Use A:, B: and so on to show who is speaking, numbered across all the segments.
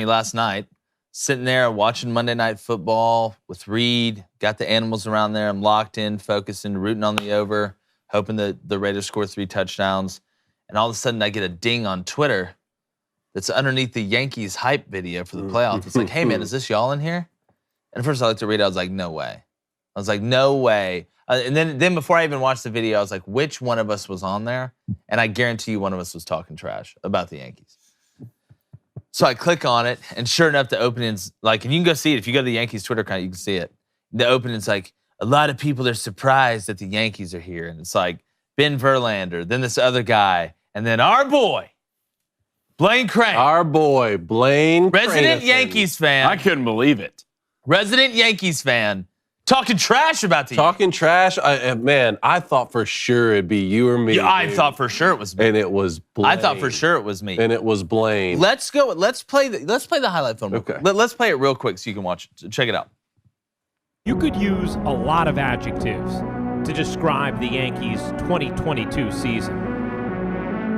A: last night, sitting there watching Monday Night Football with Reed. Got the animals around there. I'm locked in, focusing, rooting on the over, hoping that the Raiders score 3 touchdowns. And all of a sudden, I get a ding on Twitter that's underneath the Yankees hype video for the playoffs. It's like, hey, man, is this y'all in here? And at first I looked at Reed, I was like, no way. I was like, no way. And then before I even watched the video, I was like, which one of us was on there? And I guarantee you one of us was talking trash about the Yankees. So I click on it, and sure enough, the opening's like, and you can go see it. If you go to the Yankees Twitter account, you can see it. The opening's like, a lot of people are surprised that the Yankees are here. And it's like Ben Verlander, then this other guy, and then our boy, Blaine Crane.
B: Our boy, Blaine Crane.
A: Resident Yankees fan.
C: I couldn't believe it.
A: Resident Yankees fan. Talking trash about the
B: Talking trash? Man, I thought for sure it'd be you or me.
A: Yeah, I thought for sure it was me.
B: And it was Blaine.
A: I thought for sure it was me.
B: And it was Blaine.
A: Let's go. Let's play the highlight film.
B: Okay.
A: Let's play it real quick so you can watch it. Check it out.
D: You could use a lot of adjectives to describe the Yankees' 2022 season.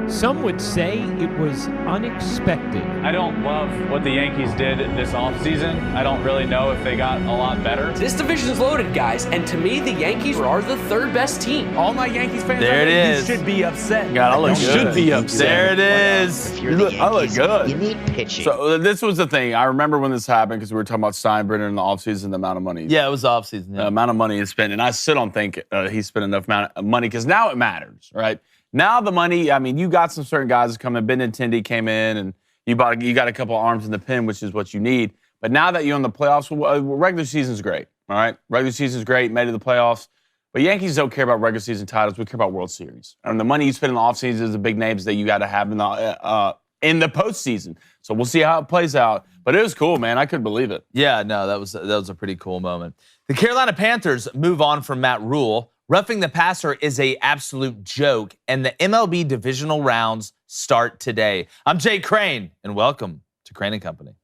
D: Some would say it was unexpected.
E: I don't love what the Yankees did this offseason. I don't really know if they got a lot better.
F: This division's loaded, guys, and to me, the Yankees are the third best team.
E: All my Yankees fans,
A: There it is.
E: you should be upset.
C: God, I look
B: You
C: good.
B: should be upset.
A: There it is.
G: If you're the
C: I look
G: Yankees,
C: good.
G: you need pitching.
C: So this was the thing. I remember when this happened because we were talking about Steinbrenner in the offseason, the amount of money.
A: Yeah, it was offseason.
C: The
A: Yeah.
C: amount of money he spent. And I still don't think he spent enough amount of money because now it matters, right? Now the money, I mean, you got some certain guys that come in. Benintendi came in, and you got a couple of arms in the pen, which is what you need. But now that you're in the playoffs, regular season's great, all right? Regular season's great, made it to the playoffs. But Yankees don't care about regular season titles. We care about World Series. And the money you spend in the offseason is the big names that you got to have in the postseason. So we'll see how it plays out. But it was cool, man. I couldn't believe it.
A: Yeah, no, that was a pretty cool moment. The Carolina Panthers move on from Matt Rhule. Roughing the passer is an absolute joke, and the MLB divisional rounds start today. I'm Jay Crane, and welcome to Crane & Company.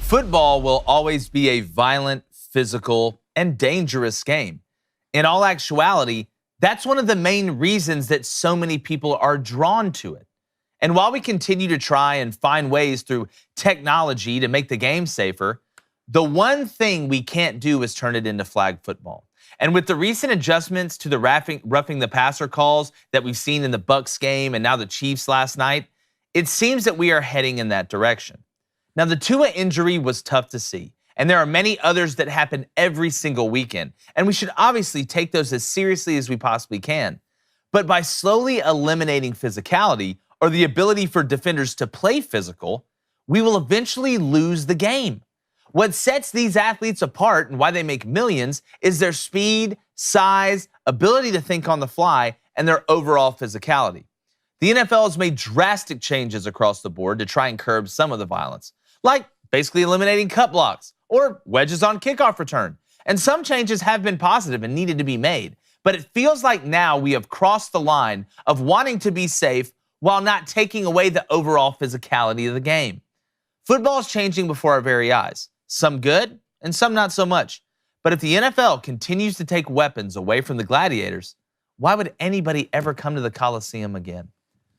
A: Football will always be a violent, physical, and dangerous game. In all actuality, that's one of the main reasons that so many people are drawn to it. And while we continue to try and find ways through technology to make the game safer, the one thing we can't do is turn it into flag football. And with the recent adjustments to the roughing the passer calls that we've seen in the Bucs game and now the Chiefs last night, it seems that we are heading in that direction. Now, the Tua injury was tough to see, and there are many others that happen every single weekend, and we should obviously take those as seriously as we possibly can. But by slowly eliminating physicality or the ability for defenders to play physical, we will eventually lose the game. What sets these athletes apart and why they make millions is their speed, size, ability to think on the fly, and their overall physicality. The NFL has made drastic changes across the board to try and curb some of the violence, like basically eliminating cut blocks or wedges on kickoff return. And some changes have been positive and needed to be made. But it feels like now we have crossed the line of wanting to be safe while not taking away the overall physicality of the game. Football is changing before our very eyes, some good and some not so much. But if the NFL continues to take weapons away from the gladiators, why would anybody ever come to the Coliseum again?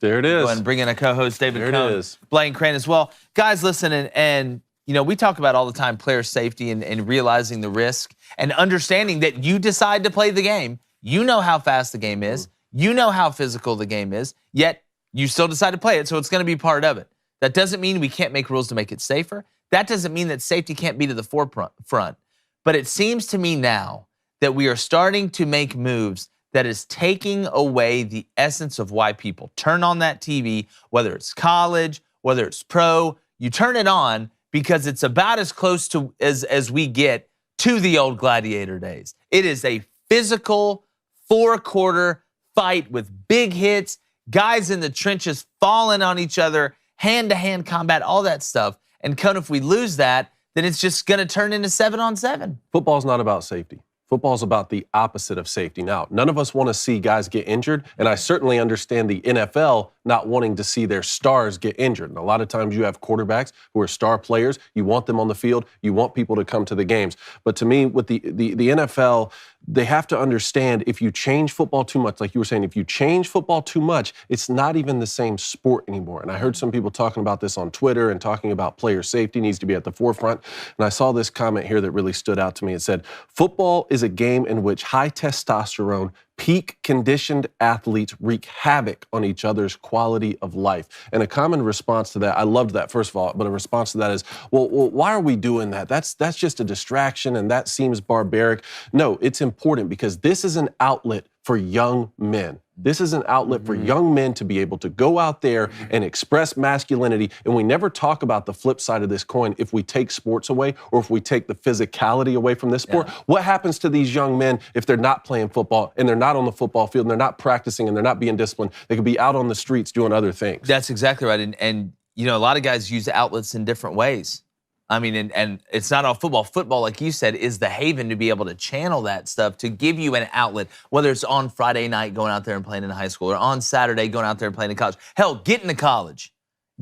B: There it is.
A: Go ahead and bring in a co-host, David
B: There
A: Cohn,
B: it is.
A: Blaine Crane as well. Guys, listen, and you know, we talk about all the time player safety and realizing the risk and understanding that you decide to play the game. You know how fast the game is. You know how physical the game is, yet you still decide to play it, so it's going to be part of it. That doesn't mean we can't make rules to make it safer. That doesn't mean that safety can't be to the forefront. But it seems to me now that we are starting to make moves that is taking away the essence of why people turn on that TV, whether it's college, whether it's pro. You turn it on because it's about as close to as we get to the old gladiator days. It is a physical, four-quarter fight with big hits, guys in the trenches falling on each other, hand-to-hand combat, all that stuff. And Cone, if we lose that, then it's just going to turn into 7-on-7.
B: Football's not about safety. Football's about the opposite of safety. Now, none of us want to see guys get injured, and I certainly understand the NFL not wanting to see their stars get injured. And a lot of times you have quarterbacks who are star players. You want them on the field. You want people to come to the games. But to me, with the NFL, they have to understand if you change football too much, like you were saying, if you change football too much, it's not even the same sport anymore. And I heard some people talking about this on Twitter and talking about player safety needs to be at the forefront. And I saw this comment here that really stood out to me. It said, football is a game in which high testosterone, peak conditioned athletes wreak havoc on each other's quality of life. And a common response to that, I loved that first of all, but a response to that is, well, why are we doing that? That's just a distraction and that seems barbaric. No, it's important because this is an outlet for young men. This is an outlet for young men to be able to go out there and express masculinity. And we never talk about the flip side of this coin. If we take sports away or if we take the physicality away from this sport, what happens to these young men if they're not playing football and they're not on the football field and they're not practicing and they're not being disciplined? They could be out on the streets doing other things.
A: That's exactly right. And you know, a lot of guys use outlets in different ways. I mean, and it's not all football. Football, like you said, is the haven to be able to channel that stuff, to give you an outlet, whether it's on Friday night going out there and playing in high school or on Saturday going out there and playing in college. Hell, get into college.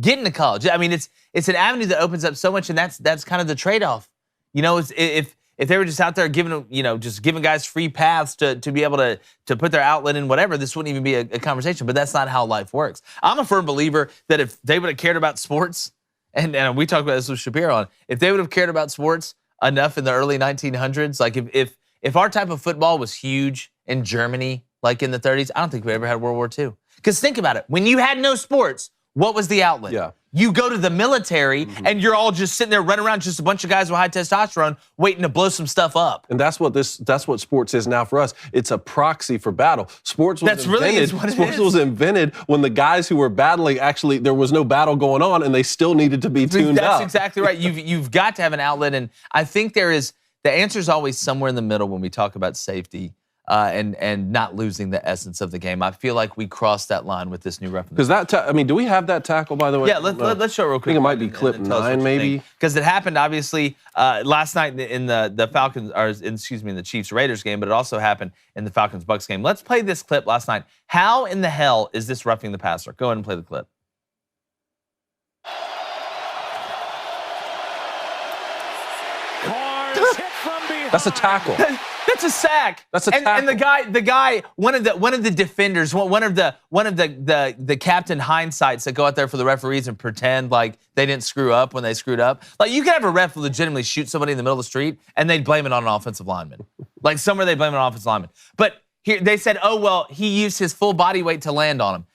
A: Get into college. I mean, it's an avenue that opens up so much, and that's kind of the trade-off. You know, if they were just out there giving, you know, just giving guys free paths to be able to put their outlet in whatever, this wouldn't even be a conversation. But that's not how life works. I'm a firm believer that if they would have cared about sports, and we talked about this with Shapiro on, if they would have cared about sports enough in the early 1900s, like if our type of football was huge in Germany, like in the 30s, I don't think we ever had World War II. Because think about it, when you had no sports, what was the outlet?
B: Yeah.
A: You go to the military and you're all just sitting there running around, just a bunch of guys with high testosterone waiting to blow some stuff up.
B: And that's what sports is now for us. It's a proxy for battle. Sports was invented when the guys who were battling, actually there was no battle going on and they still needed to be tuned up.
A: That's exactly right. You've got to have an outlet, and I think the answer is always somewhere in the middle when we talk about safety. And not losing the essence of the game. I feel like we crossed that line with this new reference.
B: Because do we have that tackle, by the way?
A: Yeah, let's show it real quick.
B: I think it might be clip 9, maybe.
A: Because it happened, obviously, last night in the Falcons, in the Chiefs-Raiders game, but it also happened in the Falcons-Bucks game. Let's play this clip last night. How in the hell is this roughing the passer? Go ahead and play the clip.
B: That's a tackle.
A: That's a sack.
B: That's a tackle.
A: And the guy, one of the defenders, one of the Captain Hindsights that go out there for the referees and pretend like they didn't screw up when they screwed up. Like, you could have a ref legitimately shoot somebody in the middle of the street and they'd blame it on an offensive lineman. Like, somewhere they blame it on an offensive lineman. But here they said, oh, well, he used his full body weight to land on him.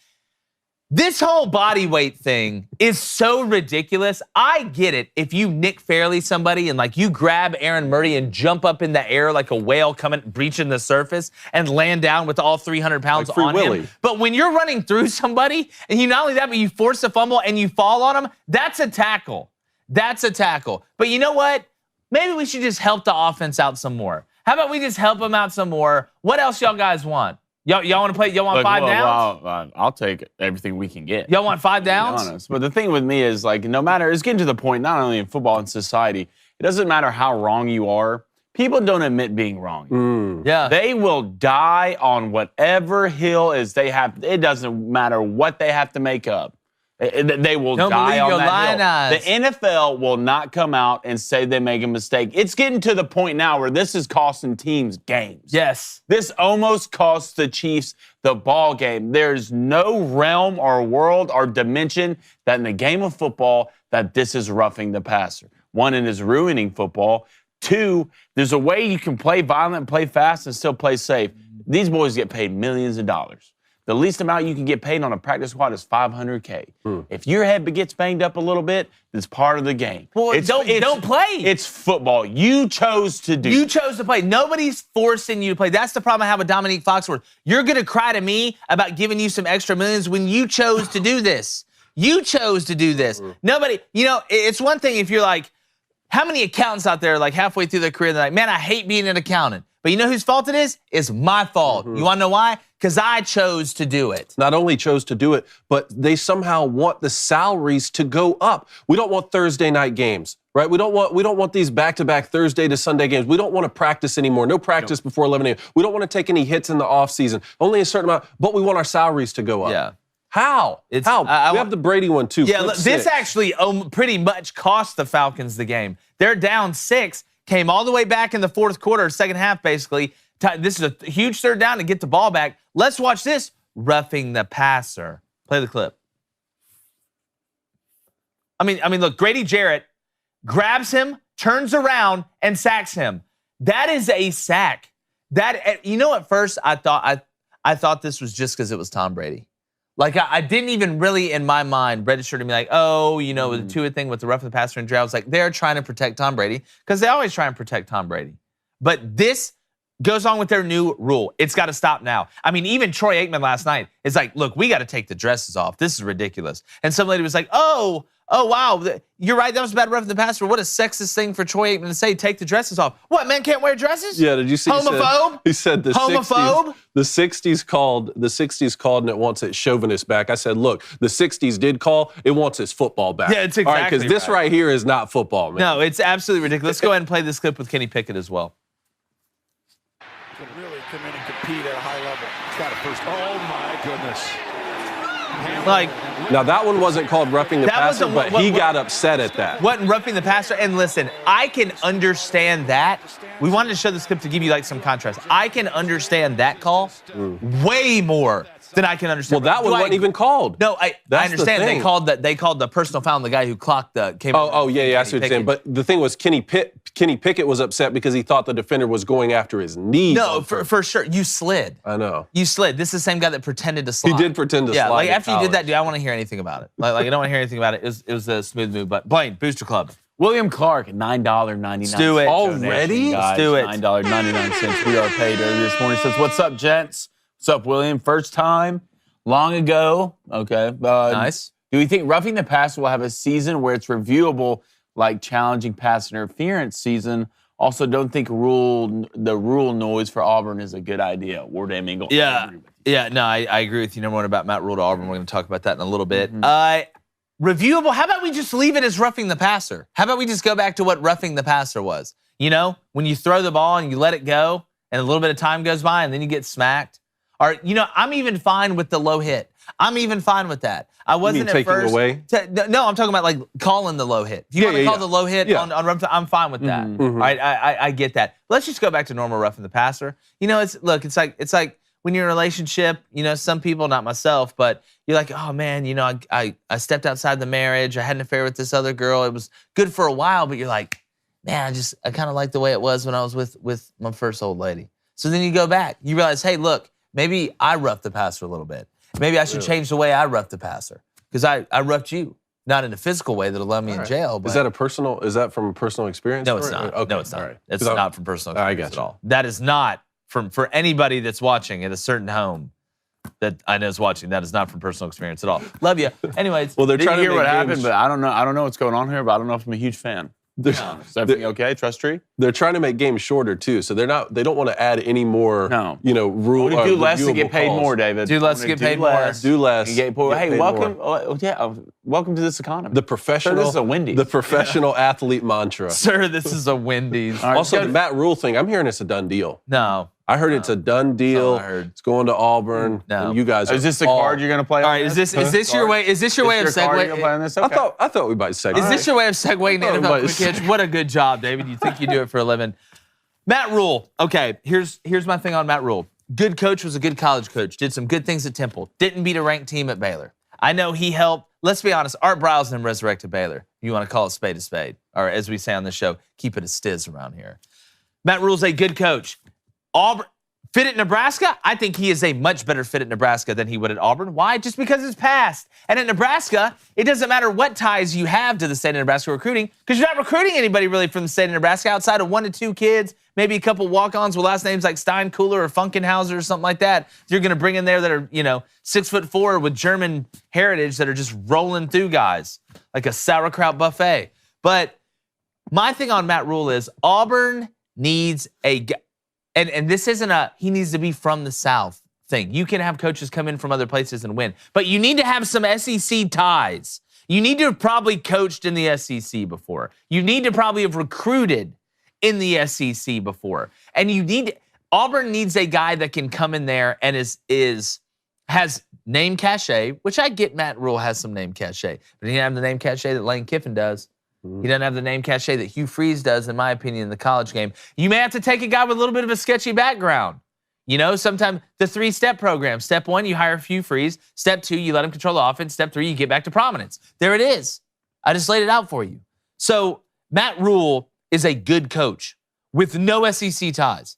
A: This whole body weight thing is so ridiculous. I get it if you Nick Fairley somebody and like you grab Aaron Murray and jump up in the air like a whale breaching the surface and land down with all 300 pounds
B: like
A: on him. But when you're running through somebody and you not only that, but you force a fumble and you fall on them, that's a tackle. That's a tackle. But you know what? Maybe we should just help the offense out some more. How about we just help them out some more? What else y'all guys want? Y'all want to play? Y'all want 5 downs?
C: Well, I'll take everything we can get.
A: Y'all want 5 downs?
C: To be honest. But the thing with me is, like, no matter, it's getting to the point, not only in football and society, it doesn't matter how wrong you are. People don't admit being wrong.
A: Yeah.
C: They will die on whatever hill is they have. It doesn't matter what they have to make up. They will die on that hill. The NFL will not come out and say they make a mistake. It's getting to the point now where this is costing teams games.
A: Yes.
C: This almost cost the Chiefs the ball game. There's no realm or world or dimension that in the game of football that this is roughing the passer. One, it is ruining football. 2, there's a way you can play violent, play fast, and still play safe. These boys get paid millions of dollars. The least amount you can get paid on a practice squad is $500K. If your head gets banged up a little bit, it's part of the game.
A: Well, don't play.
C: It's football. You chose to do.
A: You chose to play. Nobody's forcing you to play. That's the problem I have with Dominique Foxworth. You're going to cry to me about giving you some extra millions when you chose to do this. You chose to do this. Nobody, it's one thing if you're like, how many accountants out there like halfway through their career, they're like, man, I hate being an accountant. But you know whose fault it is? It's my fault. You want to know why? Because I chose to do it.
B: Not only chose to do it, but they somehow want the salaries to go up. We don't want Thursday night games. right? We don't want these back-to-back Thursday to Sunday games. We don't want to practice anymore. No practice before 11 a.m. We don't want to take any hits in the offseason. Only a certain amount, but we want our salaries to go up.
A: Yeah.
B: How? We have the Brady one, too.
A: Yeah, this actually pretty much cost the Falcons the game. They're down 6, came all the way back in the fourth quarter, second half, basically. This is a huge third down to get the ball back. Let's watch this. Roughing the passer. Play the clip. I mean, look, Grady Jarrett grabs him, turns around, and sacks him. That is a sack. At first I thought this was just because it was Tom Brady. Like, I didn't even really, in my mind, register to me like, the Tua thing with the roughing the passer injury. I was like, they're trying to protect Tom Brady because they always try and protect Tom Brady. But this goes on with their new rule. It's got to stop now. I mean, even Troy Aikman last night is like, look, we got to take the dresses off. This is ridiculous. And some lady was like, oh, wow, you're right. That was about roughing the passer. What a sexist thing for Troy Aikman to say, take the dresses off. What, men can't wear dresses?
B: Yeah, did you see?
A: Homophobe?
B: He said the
A: homophobe?
B: 60s, the 60s called and it wants its chauvinist back. I said, look, the 60s did call, it wants its football back.
A: Yeah, it's exactly
B: all right. Because this right here is not football, man.
A: No, it's absolutely ridiculous. Let's go ahead and play this clip with Kenny Pickett as well.
G: Can really come in and compete at a high level. It's got a first. Oh my goodness.
A: Like,
B: now that one wasn't called roughing the passer, but he got upset at that.
A: Wasn't roughing the passer. And listen, I can understand that. We wanted to show this clip to give you like some contrast. I can understand that call way more than I can understand.
B: Well, that one wasn't even called.
A: No, I understand. They called the personal foul on the guy who clocked the came.
B: Yeah, I see what you're saying. But the thing was, Kenny Pickett was upset because he thought the defender was going after his knee.
A: No, for sure. You slid.
B: I know.
A: You slid. This is the same guy that pretended to slide.
B: He did pretend to slide.
A: Yeah, like after you did that, dude, I want to hear anything about it. Like I don't want to hear anything about it. It was a smooth move. But Blaine, Booster Club.
C: William Clark, $9.99.
A: Let's do it.
C: Already?
A: Let's do it.
C: $9.99. We are paid early this morning. Says, what's up, gents? What's up, William? First time, long ago. Okay.
A: Nice.
C: Do we think roughing the passer will have a season where it's reviewable like challenging pass interference season? Also, don't think the rule noise for Auburn is a good idea. Ward Mingle.
A: Yeah. Yeah, no, I agree with you. Number one about Matt Rhule to Auburn. We're going to talk about that in a little bit. Reviewable, how about we just leave it as roughing the passer? How about we just go back to what roughing the passer was? You know, when you throw the ball and you let it go and a little bit of time goes by and then you get smacked. Or, I'm even fine with the low hit. I'm even fine with that. I wasn't at first.
B: Away?
A: No, I'm talking about like calling the low hit. If you want to call the low hit on roughing, I'm fine with that. All right, I get that. Let's just go back to normal roughing the passer. It's like when you're in a relationship, some people, not myself, but you're like, oh man, I stepped outside the marriage. I had an affair with this other girl. It was good for a while, but you're like, man, I kind of like the way it was when I was with my first old lady. So then you go back. You realize, hey, look, maybe I roughed the passer a little bit. Maybe I should change the way I rough the passer because I roughed you, not in a physical way that'll land me in jail. But
B: is that from personal experience?
A: No, it's not.
B: Okay.
A: No, it's not.
B: Right.
A: It's not from personal experience at all. That is not for anybody that's watching at a certain home that I know is watching. That is not from personal experience at all. Love you. Anyways,
C: well, they're trying to hear what happened, but I don't know what's going on here. But I don't know if I'm a huge fan. Is everything okay? Trust tree?
B: They're trying to make games shorter too, so they don't want to add any more. Rule.
C: Do less to get paid more, David.
A: Do less to get paid more.
B: Do less.
C: Hey, welcome. Welcome to this economy.
B: The professional.
C: Sir, this is a Wendy's.
B: The professional athlete mantra.
A: Sir, this is a Wendy's.
C: Right,
B: also, the Matt Rhule thing. I'm hearing it's a done deal.
A: No.
B: I heard it's a done deal. It's going to Auburn.
A: No.
B: And you guys.
C: Is this the card you're going to play?
A: All right. Is this your way? Is this your way of segueing?
C: Okay.
B: I thought we might segue.
A: Is this your way of segueing to NFL quick hitch? What a good job, David. You think you do it for a living? Matt Rhule. Okay. Here's my thing on Matt Rhule. Good coach, was a good college coach. Did some good things at Temple. Didn't beat a ranked team at Baylor. I know he helped. Let's be honest. Art Browsman resurrected Baylor. You want to call it spade a spade, or as we say on the show, keep it a stiz around here. Matt Rhule's a good coach. Auburn. Fit at Nebraska? I think he is a much better fit at Nebraska than he would at Auburn. Why? Just because it's past. And at Nebraska, it doesn't matter what ties you have to the state of Nebraska recruiting, because you're not recruiting anybody really from the state of Nebraska outside of 1 to 2 kids, maybe a couple walk-ons with last names like Steinkühler or Funkenhauser or something like that. You're going to bring in there that are, 6'4" with German heritage that are just rolling through guys like a sauerkraut buffet. But my thing on Matt Rhule is Auburn needs a And this isn't he needs to be from the South thing. You can have coaches come in from other places and win. But you need to have some SEC ties You need to have probably coached in the SEC before. You need to probably have recruited in the SEC before. And Auburn needs a guy that can come in there and has name cachet, which I get Matt Rhule has some name cachet, but he doesn't have the name cachet that Lane Kiffin does. He doesn't have the name cachet that Hugh Freeze does, in my opinion, in the college game. You may have to take a guy with a little bit of a sketchy background. Sometimes the 3-step program. Step 1, you hire Hugh Freeze. Step 2, you let him control the offense. Step 3, you get back to prominence. There it is. I just laid it out for you. So Matt Rhule is a good coach with no SEC ties.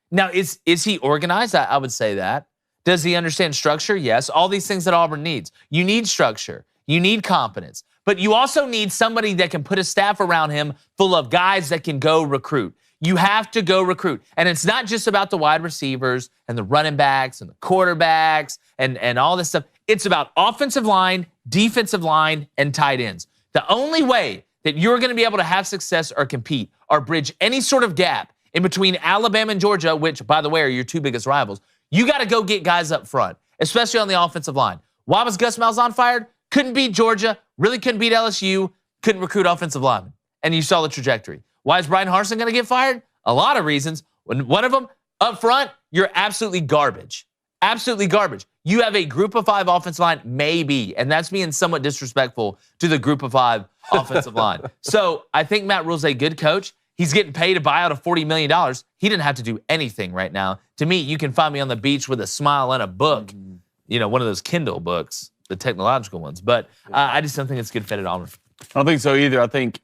A: Now, is he organized? I would say that. Does he understand structure? Yes. All these things that Auburn needs. You need structure. You need competence. But you also need somebody that can put a staff around him full of guys that can go recruit. You have to go recruit. And it's not just about the wide receivers and the running backs and the quarterbacks and all this stuff. It's about offensive line, defensive line, and tight ends. The only way that you're going to be able to have success or compete or bridge any sort of gap in between Alabama and Georgia, which, by the way, are your two biggest rivals, you got to go get guys up front, especially on the offensive line. Why was Gus Malzahn fired? Couldn't beat Georgia, really couldn't beat LSU, couldn't recruit offensive linemen. And you saw the trajectory. Why is Brian Harsin going to get fired? A lot of reasons. One of them, up front, you're absolutely garbage. Absolutely garbage. You have a group of 5 offensive line, maybe, and that's being somewhat disrespectful to the group of 5 offensive line. So I think Matt Rhule's a good coach. He's getting paid a buyout of $40 million. He didn't have to do anything right now. To me, you can find me on the beach with a smile and a book, one of those Kindle books, the technological ones. But I just don't think it's a good fit at Auburn.
C: I don't think so either. I think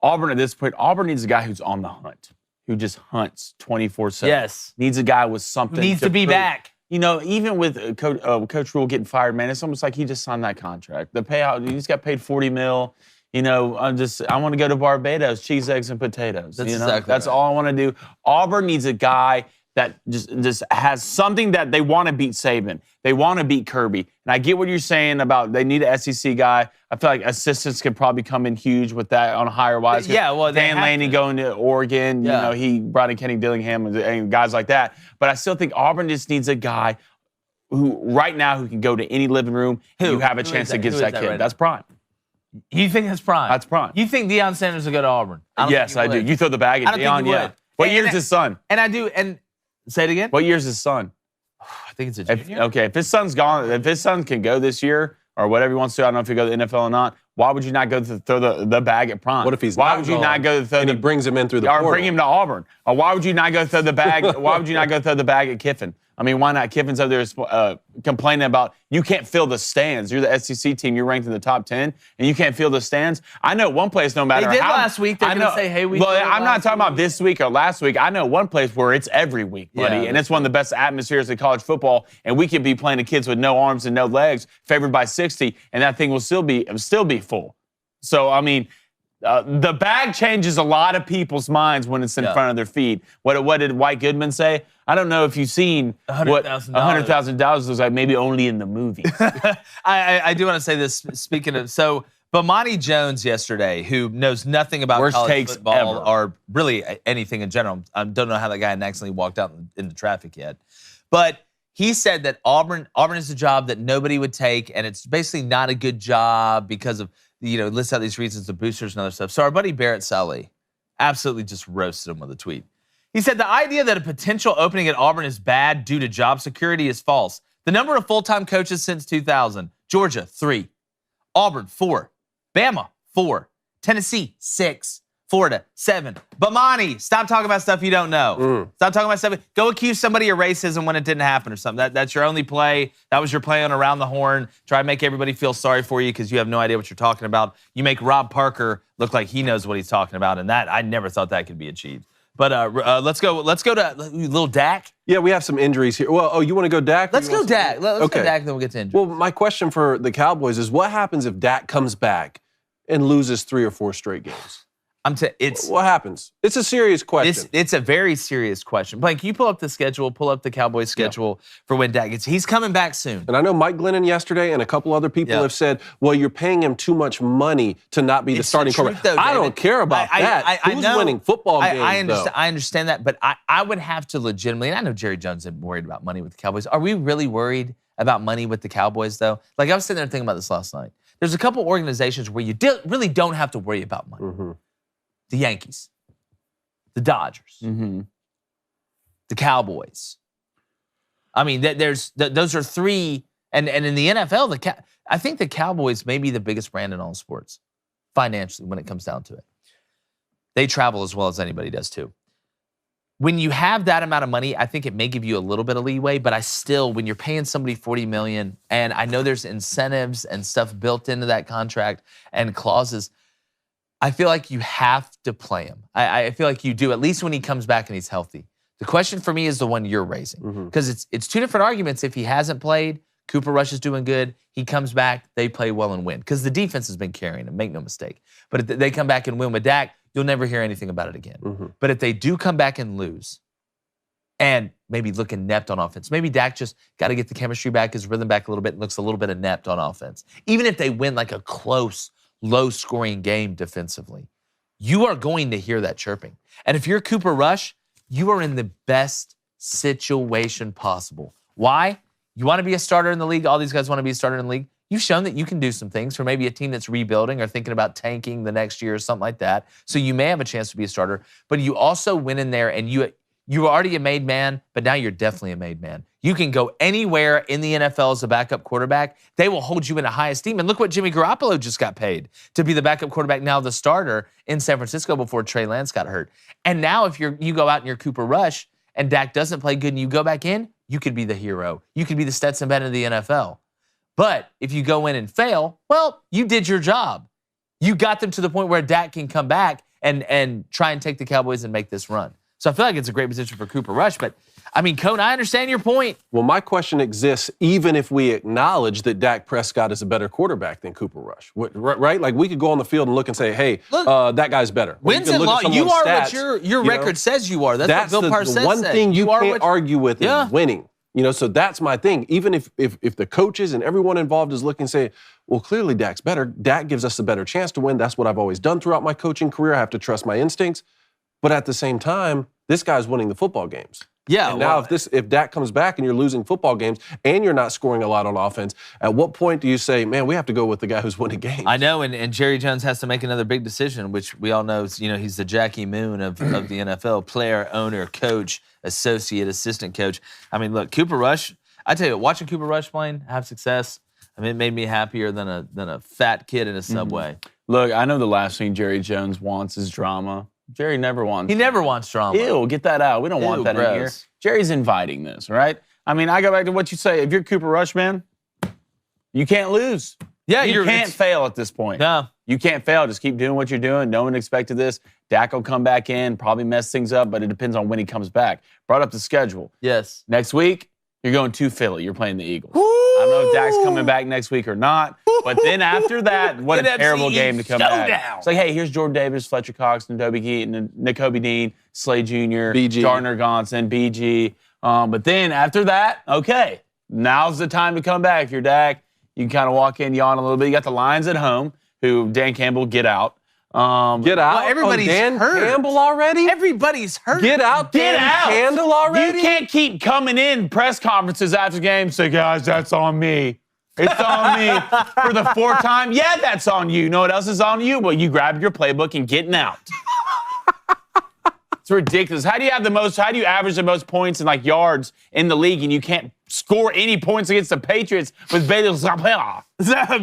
C: Auburn at this point, Auburn needs a guy who's on the hunt, who just hunts 24/7. Yes. Needs a guy with something.
A: Needs to be back.
C: Even with Coach Rhule getting fired, man, it's almost like he just signed that contract. The payout, he just got paid $40 million. I want to go to Barbados, cheese, eggs, and potatoes. That's all I want to do. Auburn needs a guy that just has something that they want to beat Saban. They want to beat Kirby. And I get what you're saying about they need an SEC guy. I feel like assistants could probably come in huge with that on a higher wise.
A: Yeah, well,
C: Dan Laney going to Oregon. Yeah. He brought in Kenny Dillingham and guys like that. But I still think Auburn just needs a guy who right now who can go to any living room and you have a chance against that kid. That's prime.
A: You think that's prime?
C: That's prime.
A: You think Deion Sanders will go to Auburn?
C: Yes, I do. You throw the bag at Deion, yeah. What year's his son?
A: And I do. And say it again.
C: What year's his son?
A: I think it's a junior.
C: If his son's gone, if his son can go this year or whatever he wants to, I don't know if he go to the NFL or not. Why would you not go to throw the bag at prime?
B: What if he's
C: Why would you not go to throw
B: and he brings him in through the portal?
C: Or bring him to Auburn? Or why would you not go throw the bag? Why would you not go throw the bag at Kiffin? I mean, why not? Kiffin's up there complaining about you can't fill the stands. You're the SEC team. You're ranked in the top 10, and you can't fill the stands. I know one place, no matter how.
A: They did last week. They're going to say, hey, we did
C: I'm not talking about this week or last week. I know one place where it's every week, buddy, and it's one of the best atmospheres in college football, and we could be playing the kids with no arms and no legs, favored by 60, and that thing will still be full. So, I mean, the bag changes a lot of people's minds when it's in front of their feet. What did White Goodman say? I don't know if you've seen what $100,000 looks like, maybe only in the movies.
A: I do want to say this, speaking of, so Bomani Jones yesterday, who knows nothing about college football or really anything in general. I don't know how that guy hadn't accidentally walked out in the traffic yet. But he said that Auburn is a job that nobody would take, and it's basically not a good job because of, lists out these reasons, the boosters and other stuff. So our buddy Barrett Sully absolutely just roasted him with a tweet. He said, the idea that a potential opening at Auburn is bad due to job security is false. The number of full-time coaches since 2000, Georgia, 3. Auburn, 4. Bama, 4. Tennessee, 6. Florida, 7. Bomani, stop talking about stuff you don't know. Stop talking about stuff. Go accuse somebody of racism when it didn't happen or something. That's your only play. That was your play on Around the Horn. Try to make everybody feel sorry for you because you have no idea what you're talking about. You make Rob Parker look like he knows what he's talking about, and that I never thought that could be achieved. But let's go to little Dak.
B: Yeah, we have some injuries here. Well, you want to go Dak?
A: Let's go Dak. Let's go Dak, then we'll get to injuries.
B: Well, my question for the Cowboys is, what happens if Dak comes back and loses 3 or 4 straight games? What happens? It's a serious question.
A: It's a very serious question. Blake, you pull up the schedule, pull up the Cowboys schedule for when Dak gets. He's coming back soon.
B: And I know Mike Glennon yesterday and a couple other people have said, well, you're paying him too much money to not be the starting quarterback. I don't care about that. Who's winning football games,
A: I understand that, but I would have to legitimately, and I know Jerry Jones isn't worried about money with the Cowboys. Are we really worried about money with the Cowboys, though? Like, I was sitting there thinking about this last night. there's a couple organizations where you really don't have to worry about money.
B: Mm-hmm.
A: The Yankees, the Dodgers, the Cowboys. I mean, those are three. And in the NFL, I think the Cowboys may be the biggest brand in all sports financially when it comes down to it. They travel as well as anybody does too. When you have that amount of money, I think it may give you a little bit of leeway, but when you're paying somebody $40 million, and I know there's incentives and stuff built into that contract and clauses, I feel like you have to play him. I feel like you do, at least when he comes back and he's healthy. The question for me is the one you're raising, because it's two different arguments. If he hasn't played, Cooper Rush is doing good. He comes back, they play well and win, because the defense has been carrying him, make no mistake. But if they come back and win with Dak, you'll never hear anything about it again. But if they do come back and lose and maybe look inept on offense, maybe Dak just got to get the chemistry back, his rhythm back a little bit, and looks a little bit inept on offense. Even if they win like a close, low-scoring game defensively, you are going to hear that chirping. And if you're Cooper Rush, you are in the best situation possible. Why? You want to be a starter in the league? All these guys want to be a starter in the league. You've shown that you can do some things for maybe a team that's rebuilding or thinking about tanking the next year or something like that. So you may have a chance to be a starter, but you also went in there and you were already a made man, but now you're definitely a made man. You can go anywhere in the NFL as a backup quarterback. They will hold you in a high esteem. And look what Jimmy Garoppolo just got paid to be the backup quarterback, now the starter in San Francisco before Trey Lance got hurt. And now if you go out and you're Cooper Rush and Dak doesn't play good and you go back in, you could be the hero. You could be the Stetson Bennett of the NFL. But if you go in and fail, well, you did your job. You got them to the point where Dak can come back and try and take the Cowboys and make this run. So I feel like it's a great position for Cooper Rush. But, I mean, Cone, I understand your point.
B: Well, my question exists even if we acknowledge that Dak Prescott is a better quarterback than Cooper Rush, right? Like, we could go on the field and look and say, hey, that guy's better.
A: Wins and losses. You are stats, what your record says you are. That's what Bill Parcells said.
B: The one thing you can't argue with is winning. So that's my thing. Even if the coaches and everyone involved is looking and saying, well, clearly Dak's better. Dak gives us a better chance to win. That's what I've always done throughout my coaching career. I have to trust my instincts. But at the same time, this guy's winning the football games.
A: Yeah.
B: And now if Dak comes back and you're losing football games and you're not scoring a lot on offense, at what point do you say, man, we have to go with the guy who's winning games?
A: I know, and Jerry Jones has to make another big decision, which we all know is, he's the Jackie Moon of the NFL, player, owner, coach, associate, assistant coach. I mean, look, Cooper Rush, I tell you, watching Cooper Rush playing, have success, I mean, it made me happier than a fat kid in a Subway.
C: Look, I know the last thing Jerry Jones wants is drama. Jerry never wants.
A: He never wants drama.
C: Ew, get that out. We don't want that in here. Jerry's inviting this, right? I mean, I go back to what you say. If you're Cooper Rush, man, you can't lose.
A: Yeah,
C: you can't fail at this point.
A: No.
C: You can't fail. Just keep doing what you're doing. No one expected this. Dak will come back in, probably mess things up, but it depends on when he comes back. Brought up the schedule.
A: Yes.
C: Next week, you're going to Philly. You're playing the Eagles. I don't know if Dak's coming back next week or not, but then after that, what a terrible game to come back. It's like, hey, here's Jordan Davis, Fletcher Cox, Nakobe Dean, Slade Jr.,
B: BG.
C: Gardner Johnson, BG. But then after that, okay, now's the time to come back. If you're Dak, you can kind of walk in, yawn a little bit. You got the Lions at home, who Dan Campbell, get out.
B: Get out?
A: Well, everybody's
B: Dan
A: hurt.
B: Campbell already?
A: Everybody's hurt.
B: Get out,
C: Get
B: Dan
C: out.
B: Campbell already?
C: You can't keep coming in press conferences after games say, guys, that's on me. It's on me for the fourth time. Yeah, that's on you. You know what else is on you? Well, you grabbed your playbook and getting out. It's ridiculous. How do you average the most points and like yards in the league and you can't score any points against the Patriots with Bailey Zapata?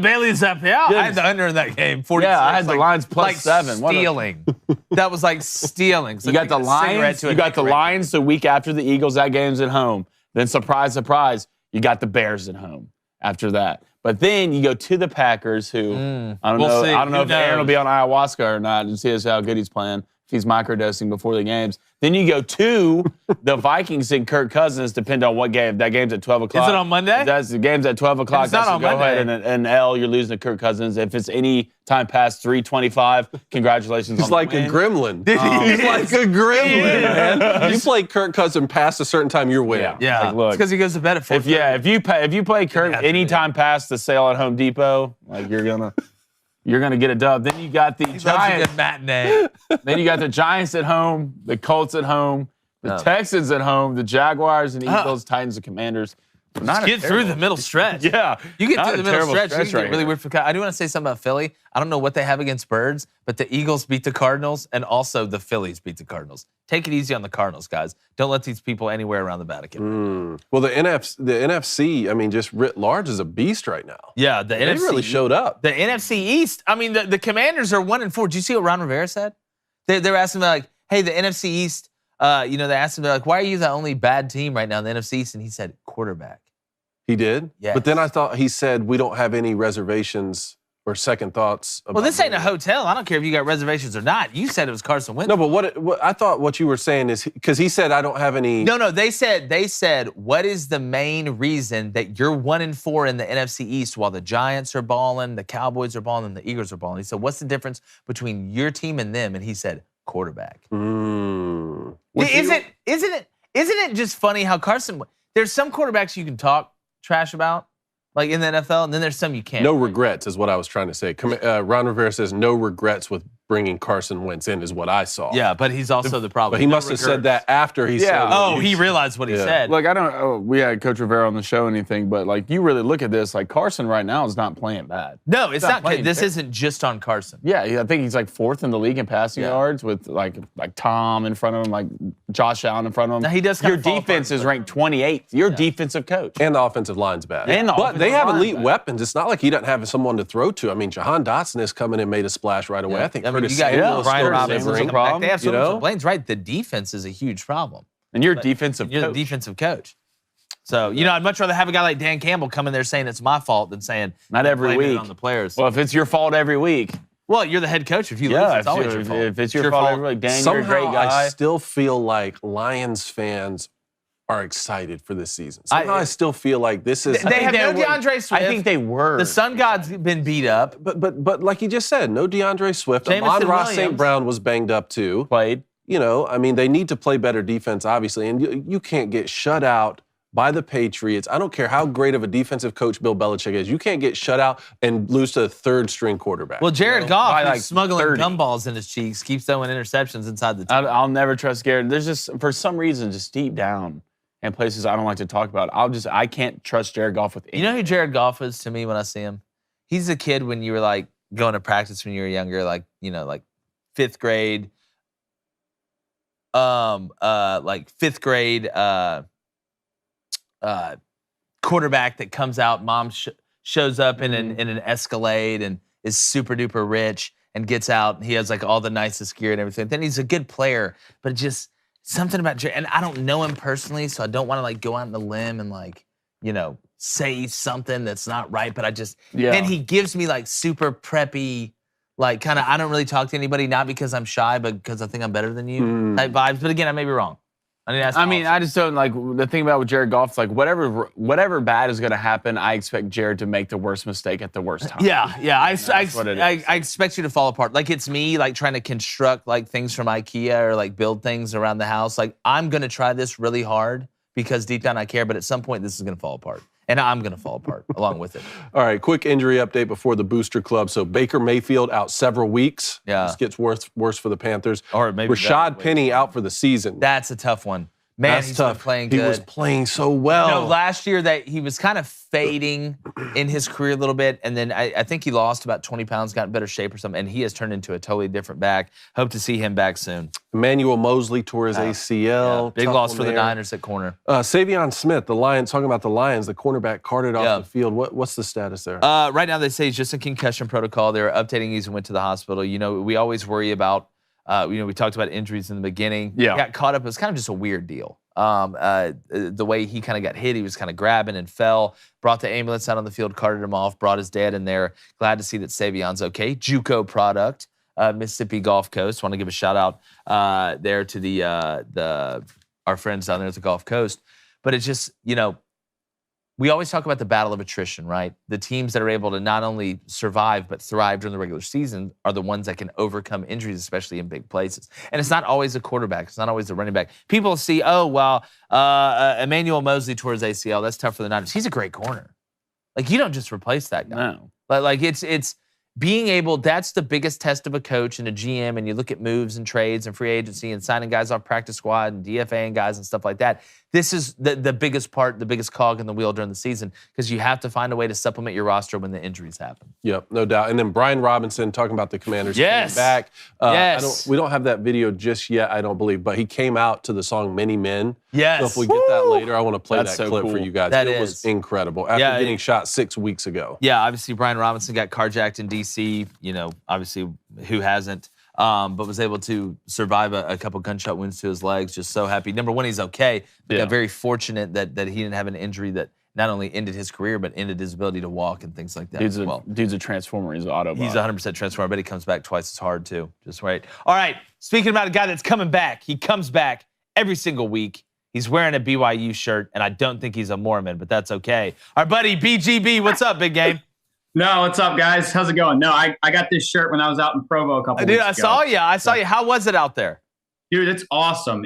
A: Bailey Zapata? I had the under in that game. 46.
C: Yeah, I had the Lions plus 7.
A: Stealing. That was like stealing. So
C: you got the Lions. You got the Lions the week after the Eagles. That game's at home. Then surprise, surprise, you got the Bears at home after that. But then you go to the Packers, who I don't know if Aaron will be on ayahuasca or not, and see how good he's playing. If he's microdosing before the games. Then you go to the Vikings and Kirk Cousins, depending on what game. That game's at 12 o'clock.
A: Is it on Monday?
C: The game's at 12 o'clock.
A: It's not on
C: go
A: Monday.
C: ahead and L, you're losing to Kirk Cousins. If it's any time past 3:25, congratulations.
B: He's like a gremlin. He's like a gremlin, man. You play Kirk Cousins past a certain time, you're winning.
A: Yeah.
C: Like, look,
A: it's because he goes to bed at 4.
C: if you play Kirk any time past the sale at Home Depot, like you're gonna get a dub. Then you got the Giants.
A: Matinee.
C: Then you got the Giants at home, the Colts at home, the Texans at home, the Jaguars and Eagles, Titans and Commanders. Not
A: Get through the middle stretch.
C: Yeah.
A: You get
C: Not
A: through
C: a
A: the middle
C: terrible
A: stretch, you
C: stretch
A: can get
C: right
A: really
C: here.
A: weird for I do want to say something about Philly. I don't know what they have against birds, but the Eagles beat the Cardinals, and also the Phillies beat the Cardinals. Take it easy on the Cardinals, guys. Don't let these people anywhere around the Vatican.
B: Well, the NFC, I mean, just writ large is a beast right now.
A: Yeah, the
B: They
A: NFC
B: really showed up.
A: The NFC East. I mean, the Commanders are 1-4. Did you see what Ron Rivera said? They were asking about, like, hey, the NFC East. They asked him, like, why are you the only bad team right now in the NFC East? And he said, quarterback.
B: He did?
A: Yes.
B: But then I thought he said we don't have any reservations or second thoughts about
A: Well, this ain't a
B: Brady.
A: hotel. I don't care if you got reservations or not. You said it was Carson Wentz.
B: No, but what I thought what you were saying is because he said I don't have any.
A: No. They said, what is the main reason that you're 1-4 in the NFC East while the Giants are balling, the Cowboys are balling, and the Eagles are balling? He said, what's the difference between your team and them? And he said, quarterback.
B: Mm.
A: Isn't it just funny how Carson? There's some quarterbacks you can talk trash about, like in the NFL, and then there's some you can't.
B: No regrets is what I was trying to say. Ron Rivera says no regrets with bringing Carson Wentz in is what I saw.
A: Yeah, but he's also the problem.
B: But he must have said that after he said it.
A: Oh, he realized what he said.
C: Look, we had Coach Rivera on the show or anything, but like you really look at this, like Carson right now is not playing bad.
A: No, it's not.
C: playing
A: This
C: fair.
A: isn't just on Carson.
C: Yeah, I think he's like 4th in the league in passing yards with like Tom in front of him, like Josh Allen in front of him.
A: Now, he does
C: Your
A: kinda fall
C: defense
A: apart,
C: is
A: but-
C: ranked 28th. You're defensive coach.
B: And the offensive line's bad.
C: And the
B: but they
C: offensive
B: have
C: line's
B: elite
C: bad.
B: weapons. It's not like he doesn't have someone to throw to. I mean, Jahan Dotson has come in and made a splash right away. I think Curtis
A: you got
B: Samuel is
A: Brian
B: still
A: Robinson
B: delivering.
A: coming back. They have so
B: you
A: much
B: know?
A: to Blaine's right. The defense is a huge problem.
C: And you're defensive
A: You're
C: coach.
A: the defensive coach. So, I'd much rather have a guy like Dan Campbell come in there saying it's my fault than saying
C: Not every
A: blaming it
C: week.
A: on the players.
C: Well, if it's your fault every week.
A: Well, you're the head coach. If you lose, it's always your fault.
C: If it's your fault every week, Dan, you're a great
B: Somehow,
C: guy.
B: I still feel like Lions fans are excited for this season. Somehow I still feel like this is.
A: They have no
C: were.
A: DeAndre Swift.
C: I think they were.
A: The Sun God's been beat up.
B: But like you just said, no DeAndre Swift.
A: Jamison
B: Amon-Ra
A: Williams.
B: St. Brown was banged up too.
C: played.
B: I mean, they need to play better defense, obviously, and you can't get shut out by the Patriots. I don't care how great of a defensive coach Bill Belichick is. You can't get shut out and lose to a third-string quarterback.
A: Well, Jared Goff,
C: by
A: who's
C: like
A: smuggling
C: 30.
A: gumballs in his cheeks, keeps throwing interceptions inside the team.
C: I'll never trust Garrett. There's just, for some reason, just deep down and places I don't like to talk about, I can't trust Jared Goff with anything.
A: You know who Jared Goff is to me when I see him? He's a kid when you were like going to practice when you were younger, like, like 5th grade. Like 5th grade quarterback that comes out, mom shows up in an Escalade and is super duper rich and gets out and he has like all the nicest gear and everything. Then he's a good player, but just something about Jared, and I don't know him personally, so I don't want to like go out on the limb and like, say something that's not right, but and he gives me like super preppy, like kind of, I don't really talk to anybody, not because I'm shy, but because I think I'm better than you type vibes. But again, I may be wrong.
C: I just don't like the thing about with Jared Goff. It's like whatever bad is going to happen, I expect Jared to make the worst mistake at the worst time.
A: Yeah.
C: what it is.
A: I expect you to fall apart. Like it's me, like trying to construct like things from IKEA or like build things around the house. Like I'm gonna try this really hard because deep down I care, but at some point this is gonna fall apart. And I'm going to fall apart along with it.
B: All right, quick injury update before the Booster Club. So Baker Mayfield out several weeks.
A: Yeah.
B: This gets worse for the Panthers.
A: Or maybe
B: Rashad Penny out for the season.
A: That's a tough one. Man,
B: That's
A: he's
B: tough.
A: been playing good.
B: He was playing so well.
A: No, last year that he was kind of fading in his career a little bit, and then I think he lost about 20 pounds, got in better shape or something, and he has turned into a totally different back. Hope to see him back soon.
B: Emmanuel Mosley tore his ACL.
A: Yeah, big
B: Tough
A: loss
B: one
A: for the
B: there.
A: Niners at corner.
B: Savion Smith, the Lions, talking about the Lions, the cornerback carted off the field. What's the status there?
A: Right now they say he's just in concussion protocol. They're updating he's went to the hospital. We always worry about, we talked about injuries in the beginning.
C: Yeah.
A: He got caught up. It was kind of just a weird deal. The way he kind of got hit, he was kind of grabbing and fell, brought the ambulance out on the field, carted him off, brought his dad in there. Glad to see that Savion's okay. JUCO product, Mississippi Gulf Coast. Want to give a shout out there to our friends down there at the Gulf Coast. But it's just, we always talk about the battle of attrition, right? The teams that are able to not only survive but thrive during the regular season are the ones that can overcome injuries, especially in big places. And it's not always a quarterback. It's not always the running back. People see, Emmanuel Mosley tore his ACL. That's tough for the Niners. He's a great corner. Like, you don't just replace that guy.
C: No.
A: Like it's being able, that's the biggest test of a coach and a GM, and you look at moves and trades and free agency and signing guys off practice squad and DFA guys and stuff like that. This is the biggest part, the biggest cog in the wheel during the season, because you have to find a way to supplement your roster when the injuries happen.
B: Yep, no doubt. And then Brian Robinson, talking about the Commanders, came back. We don't have that video just yet, I don't believe, but he came out to the song Many Men.
A: Yes.
B: So if we get that later, I want to play
C: That's
B: that
C: so
B: clip
C: cool.
B: for you guys. It was incredible. After getting shot 6 weeks ago.
A: Yeah, obviously Brian Robinson got carjacked in D.C., obviously who hasn't, but was able to survive a couple gunshot wounds to his legs. Just so happy. Number one, he's okay. But got very fortunate that he didn't have an injury that not only ended his career, but ended his ability to walk and things like that as well.
C: Dude's a transformer. He's an Autobot.
A: He's 100% transformer. I bet he comes back twice as hard, too. Just right. All right, speaking about a guy that's coming back, he comes back every single week. He's wearing a BYU shirt, and I don't think he's a Mormon, but that's okay. Our buddy BGB, what's up, big game?
H: No, what's up, guys? How's it going? No, I got this shirt when I was out in Provo a couple weeks ago.
A: Dude, I saw you. How was it out there?
H: Dude, it's awesome.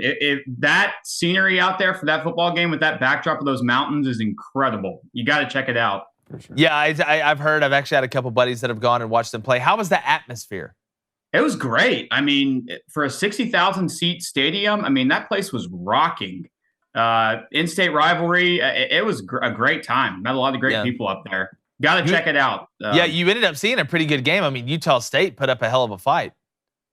H: That scenery out there for that football game with that backdrop of those mountains is incredible. You got to check it out.
C: For sure.
A: Yeah, I've heard. I've actually had a couple buddies that have gone and watched them play. How was the atmosphere?
H: It was great. I mean, for a 60,000 seat stadium, I mean, that place was rocking. In-state rivalry, it was a great time. Met a lot of great people up there. Got to check it out.
A: Yeah, you ended up seeing a pretty good game. I mean, Utah State put up a hell of a fight.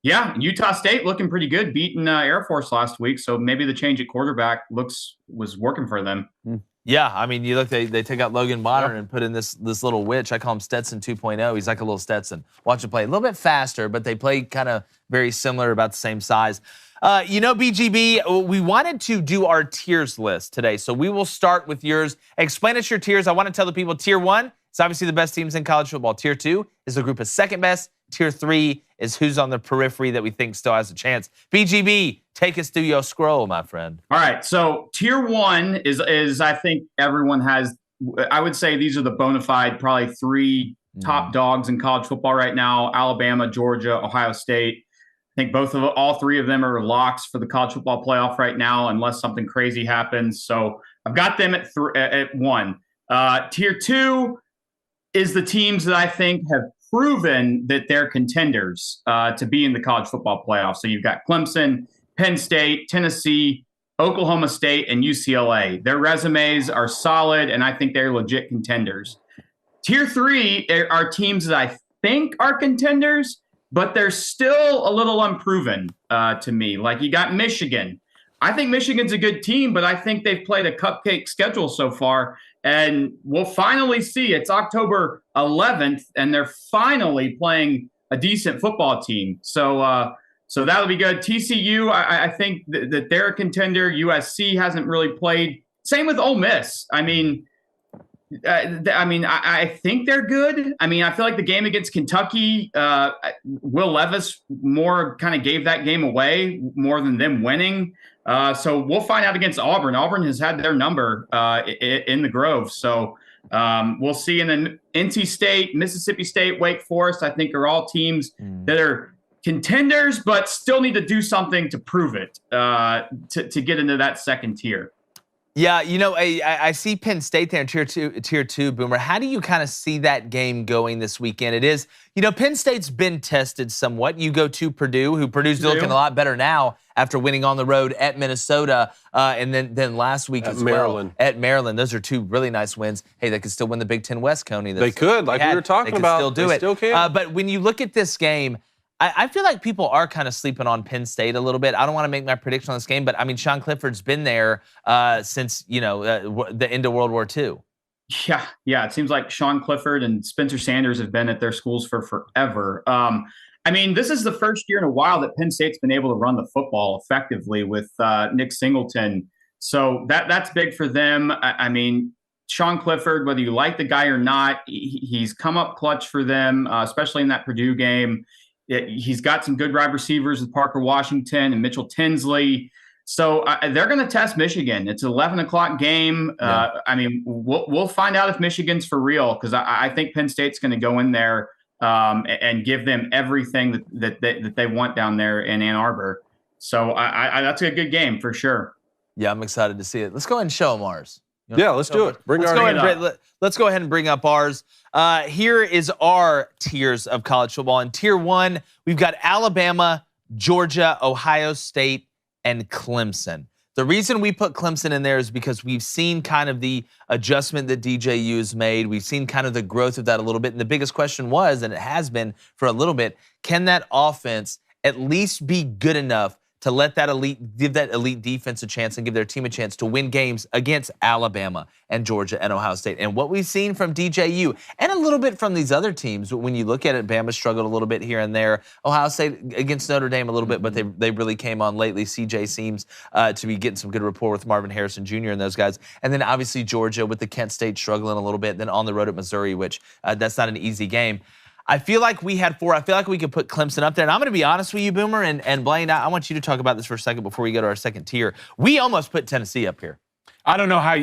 H: Yeah, Utah State looking pretty good, beating Air Force last week. So maybe the change at quarterback was working for them.
A: Yeah, I mean, you look, they took out Logan Bonner and put in this little witch. I call him Stetson 2.0. He's like a little Stetson. Watch him play. A little bit faster, but they play kind of very similar, about the same size. BGB, we wanted to do our tiers list today, so we will start with yours. Explain us your tiers. I want to tell the people tier 1 is obviously the best teams in college football. Tier 2 is the group of second best. Tier 3 is who's on the periphery that we think still has a chance. BGB, take us through your scroll, my friend.
H: All right, so tier 1 is I think everyone has. I would say these are the bona fide, probably 3 top dogs in college football right now: Alabama, Georgia, Ohio State. I think all 3 of them are locks for the college football playoff right now, unless something crazy happens. So I've got them at 1. Tier 2 is the teams that I think have proven that they're contenders to be in the college football playoff. So you've got Clemson, Penn State, Tennessee, Oklahoma State, and UCLA. Their resumes are solid, and I think they're legit contenders. Tier 3 are teams that I think are contenders, but they're still a little unproven to me. Like, you got Michigan. I think Michigan's a good team, but I think they've played a cupcake schedule so far. And we'll finally see. It's October 11th, and they're finally playing a decent football team. So that'll be good. TCU, I think that they're a contender. USC hasn't really played. Same with Ole Miss. I think they're good. I mean, I feel like the game against Kentucky, Will Levis more kind of gave that game away more than them winning. So we'll find out against Auburn. Auburn has had their number in the Grove. So we'll see. And then NC State, Mississippi State, Wake Forest, I think are all teams that are contenders, but still need to do something to prove it to get into that second tier.
A: Yeah, I see Penn State there in tier two, Boomer. How do you kind of see that game going this weekend? It is, Penn State's been tested somewhat. You go to Purdue, Purdue's looking a lot better now after winning on the road at Minnesota, and then last week as
B: Maryland.
A: Well at Maryland. Those are 2 really nice wins. Hey, they could still win the Big Ten West, Coney.
B: They could, like we were talking about.
A: Still do
B: they
A: it.
B: Still can.
A: But when you look at this game, I feel like people are kind of sleeping on Penn State a little bit. I don't want to make my prediction on this game, but I mean, Sean Clifford's been there since the end of World War II.
H: Yeah. It seems like Sean Clifford and Spencer Sanders have been at their schools for forever. I mean, this is the first year in a while that Penn State's been able to run the football effectively with Nick Singleton. So that's big for them. I mean, Sean Clifford, whether you like the guy or not, he's come up clutch for them, especially in that Purdue game. He's got some good wide receivers with Parker Washington and Mitchell Tinsley. So they're going to test Michigan. It's an 11 o'clock game.
A: Yeah.
H: I mean, we'll find out if Michigan's for real, because I think Penn State's going to go in there and give them everything that they want down there in Ann Arbor. So that's a good game for sure.
A: Yeah, I'm excited to see it. Let's go ahead and show them ours.
B: Yeah, let's do it.
A: Let's go ahead and bring up ours. Here is our tiers of college football. In tier 1, we've got Alabama, Georgia, Ohio State, and Clemson. The reason we put Clemson in there is because we've seen kind of the adjustment that DJU has made. We've seen kind of the growth of that a little bit. And the biggest question was, and it has been for a little bit, can that offense at least be good enough to let give that elite defense a chance and give their team a chance to win games against Alabama and Georgia and Ohio State? And what we've seen from DJU and a little bit from these other teams, when you look at it, Bama struggled a little bit here and there. Ohio State against Notre Dame a little bit, but they really came on lately. CJ seems to be getting some good rapport with Marvin Harrison Jr. and those guys. And then obviously Georgia with the Kent State struggling a little bit, then on the road at Missouri, which that's not an easy game. I feel like we had 4. I feel like we could put Clemson up there. And I'm going to be honest with you, Boomer, and Blaine, I want you to talk about this for a second before we go to our second tier. We almost put Tennessee up here.
C: I don't know how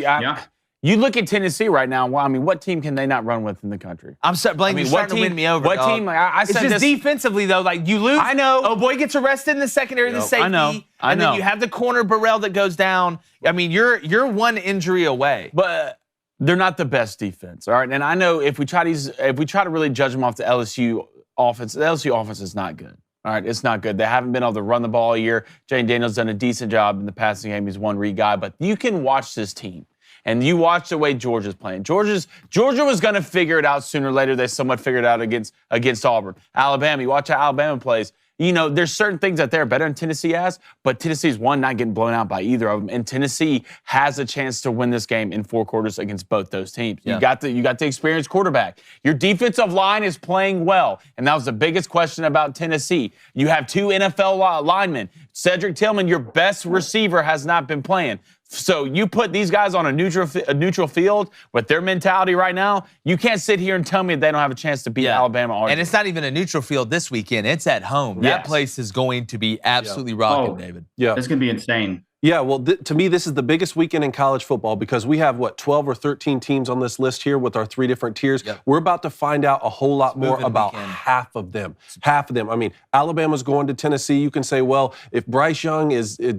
C: you look at Tennessee right now. Well, I mean, what team can they not run with in the country?
A: I'm sorry, Blaine, you're starting to win me over.
C: What
A: dog.
C: team? I said
A: it's just defensively, though. Like, you lose.
C: I know.
A: Oh, boy gets arrested in the secondary, the safety.
C: I know.
A: And then you have the corner, Burrell, that goes down. I mean, you're one injury away.
C: But they're not the best defense, all right? And I know if we try to really judge them off the LSU offense is not good. All right, it's not good. They haven't been able to run the ball all year. Jane Daniels done a decent job in the passing game. He's one read guy, but you can watch this team, and you watch the way Georgia's playing. Georgia was going to figure it out sooner or later. They somewhat figured it out against Auburn. Alabama, you watch how Alabama plays. You know, there's certain things that they're better than Tennessee has, but Tennessee's not getting blown out by either of them. And Tennessee has a chance to win this game in 4 quarters against both those teams. Yeah. You got the experienced quarterback. Your defensive line is playing well, and that was the biggest question about Tennessee. You have 2 NFL linemen. Cedric Tillman, your best receiver, has not been playing. So you put these guys on a neutral field with their mentality right now, you can't sit here and tell me they don't have a chance to beat Alabama.
A: And it's not even a neutral field this weekend. It's at home. That place is going to be absolutely rocking, David.
B: Yeah.
H: It's going to be insane.
B: Yeah, well, to me, this is the biggest weekend in college football because we have, 12 or 13 teams on this list here with our 3 different tiers. Yep. We're about to find out a whole lot more about half of them. Half of them. I mean, Alabama's going to Tennessee. You can say, well, if Bryce Young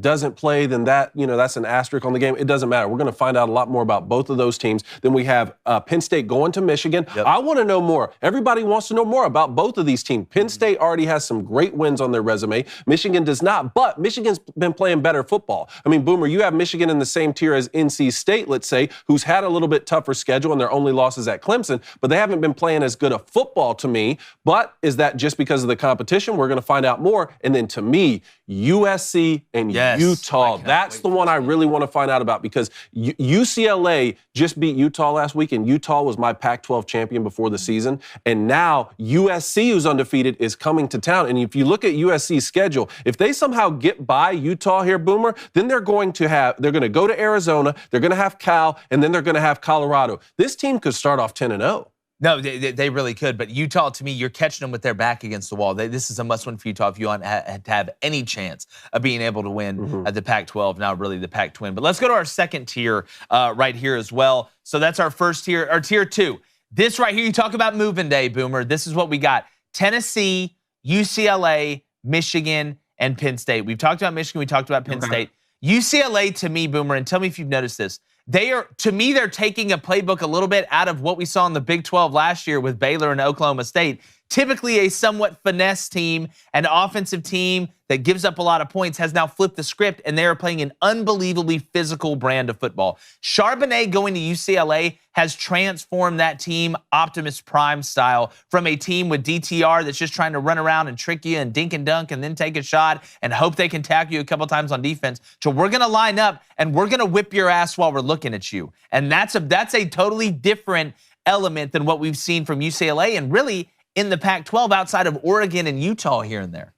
B: doesn't play, then that's an asterisk on the game. It doesn't matter. We're going to find out a lot more about both of those teams. Then we have Penn State going to Michigan. Yep. I want to know more. Everybody wants to know more about both of these teams. Penn State already has some great wins on their resume. Michigan does not, but Michigan's been playing better football. I mean, Boomer, you have Michigan in the same tier as NC State, let's say, who's had a little bit tougher schedule and their only losses at Clemson, but they haven't been playing as good a football to me. But is that just because of the competition? We're going to find out more. And then to me, USC and Utah. That's the one I really want to find out about because UCLA just beat Utah last week, and Utah was my Pac-12 champion before the season. And now USC, who's undefeated, is coming to town. And if you look at USC's schedule, if they somehow get by Utah here, Boomer, then they're going to go to Arizona, they're going to have Cal, and then they're going to have Colorado. This team could start off 10-0.
A: No, they really could. But Utah, to me, you're catching them with their back against the wall. This is a must-win for Utah if you want to have any chance of being able to win the Pac-12, now really the Pac-12. But let's go to our second tier right here as well. So that's our first tier, our tier 2. This right here, you talk about moving day, Boomer. This is what we got. Tennessee, UCLA, Michigan, and Penn State. We've talked about Michigan. We talked about Penn State. UCLA, to me, Boomer, and tell me if you've noticed this, they're taking a playbook a little bit out of what we saw in the Big 12 last year with Baylor and Oklahoma State. Typically a somewhat finesse team, an offensive team that gives up a lot of points, has now flipped the script, and they are playing an unbelievably physical brand of football. Charbonnet going to UCLA has transformed that team Optimus Prime style from a team with DTR that's just trying to run around and trick you and dink and dunk and then take a shot and hope they can tackle you a couple times on defense to we're going to line up and we're going to whip your ass while we're looking at you. And that's a totally different element than what we've seen from UCLA and really in the Pac-12 outside of Oregon and Utah here and there.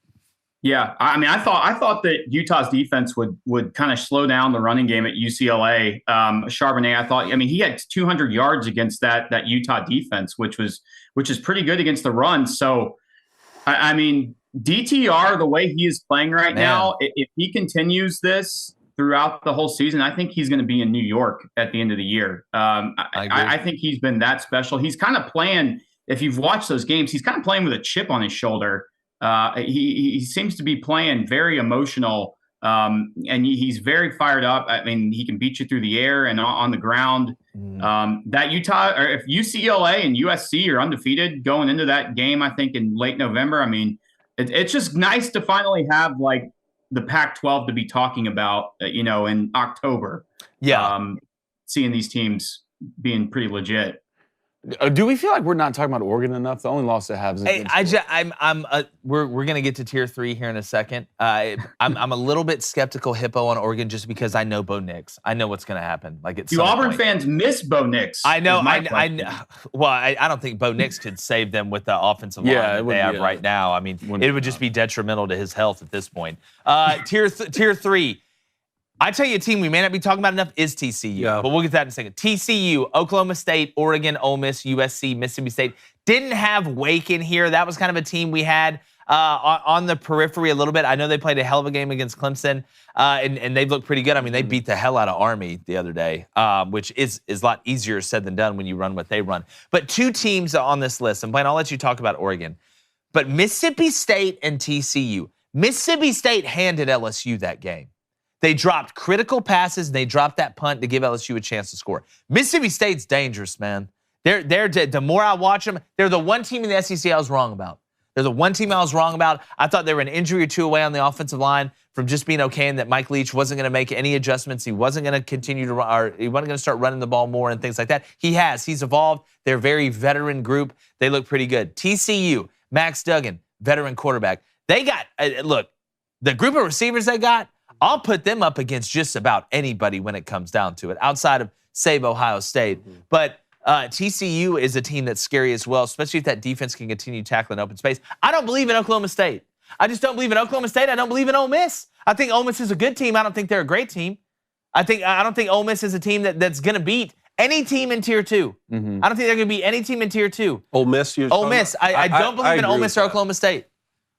H: Yeah, I mean, I thought that Utah's defense would kind of slow down the running game at UCLA. Charbonnet, he had 200 yards against that Utah defense, which is pretty good against the run. So, I mean, DTR, the way he is playing right now, if he continues this throughout the whole season, I think he's going to be in New York at the end of the year. I think he's been that special. He's kind of playing. If you've watched those games, he's kind of playing with a chip on his shoulder. He seems to be playing very emotional And he's very fired up. I mean, he can beat you through the air and on the ground. That Utah, or if UCLA and USC are undefeated going into that game, I think in late November. I mean, it's just nice to finally have like the Pac-12 to be talking about, in October.
A: Yeah.
H: Seeing these teams being pretty legit.
C: Do we feel like we're not talking about Oregon enough? The only loss they have is
A: we're gonna get to tier 3 here in a second. I'm a little bit skeptical, Hippo, on Oregon just because I know Bo Nix. I know what's gonna happen. Like
H: Do Auburn fans miss Bo Nix?
A: I know. Well, I don't think Bo Nix could save them with the offensive line that they have right now. I mean, it would just be detrimental to his health at this point. Tier 3. I tell you, a team we may not be talking about enough is TCU, but we'll get to that in a second. TCU, Oklahoma State, Oregon, Ole Miss, USC, Mississippi State. Didn't have Wake in here. That was kind of a team we had on the periphery a little bit. I know they played a hell of a game against Clemson, and they looked pretty good. I mean, they beat the hell out of Army the other day, which is a lot easier said than done when you run what they run. But 2 teams on this list, and Blaine, I'll let you talk about Oregon. But Mississippi State and TCU. Mississippi State handed LSU that game. They dropped critical passes, and they dropped that punt to give LSU a chance to score. Mississippi State's dangerous, man. They're the more I watch them, they're the one team in the SEC I was wrong about. They're the one team I was wrong about. I thought they were an injury or 2 away on the offensive line from just being okay, and that Mike Leach wasn't going to make any adjustments. He wasn't going to continue to run, or he wasn't going to start running the ball more and things like that. He has. He's evolved. They're a very veteran group. They look pretty good. TCU, Max Duggan, veteran quarterback. They got, look, the group of receivers they got, I'll put them up against just about anybody when it comes down to it, outside of, say, Ohio State. But TCU is a team that's scary as well, especially if that defense can continue tackling open space. I don't believe in Oklahoma State. I just don't believe in Oklahoma State. I don't believe in Ole Miss. I think Ole Miss is a good team. I don't think they're a great team. I don't think Ole Miss is a team that's going to beat any team in Tier 2. I don't think they're going to beat any team in Tier 2.
B: Ole Miss?
A: Ole Miss. I don't believe in Ole Miss or Oklahoma State.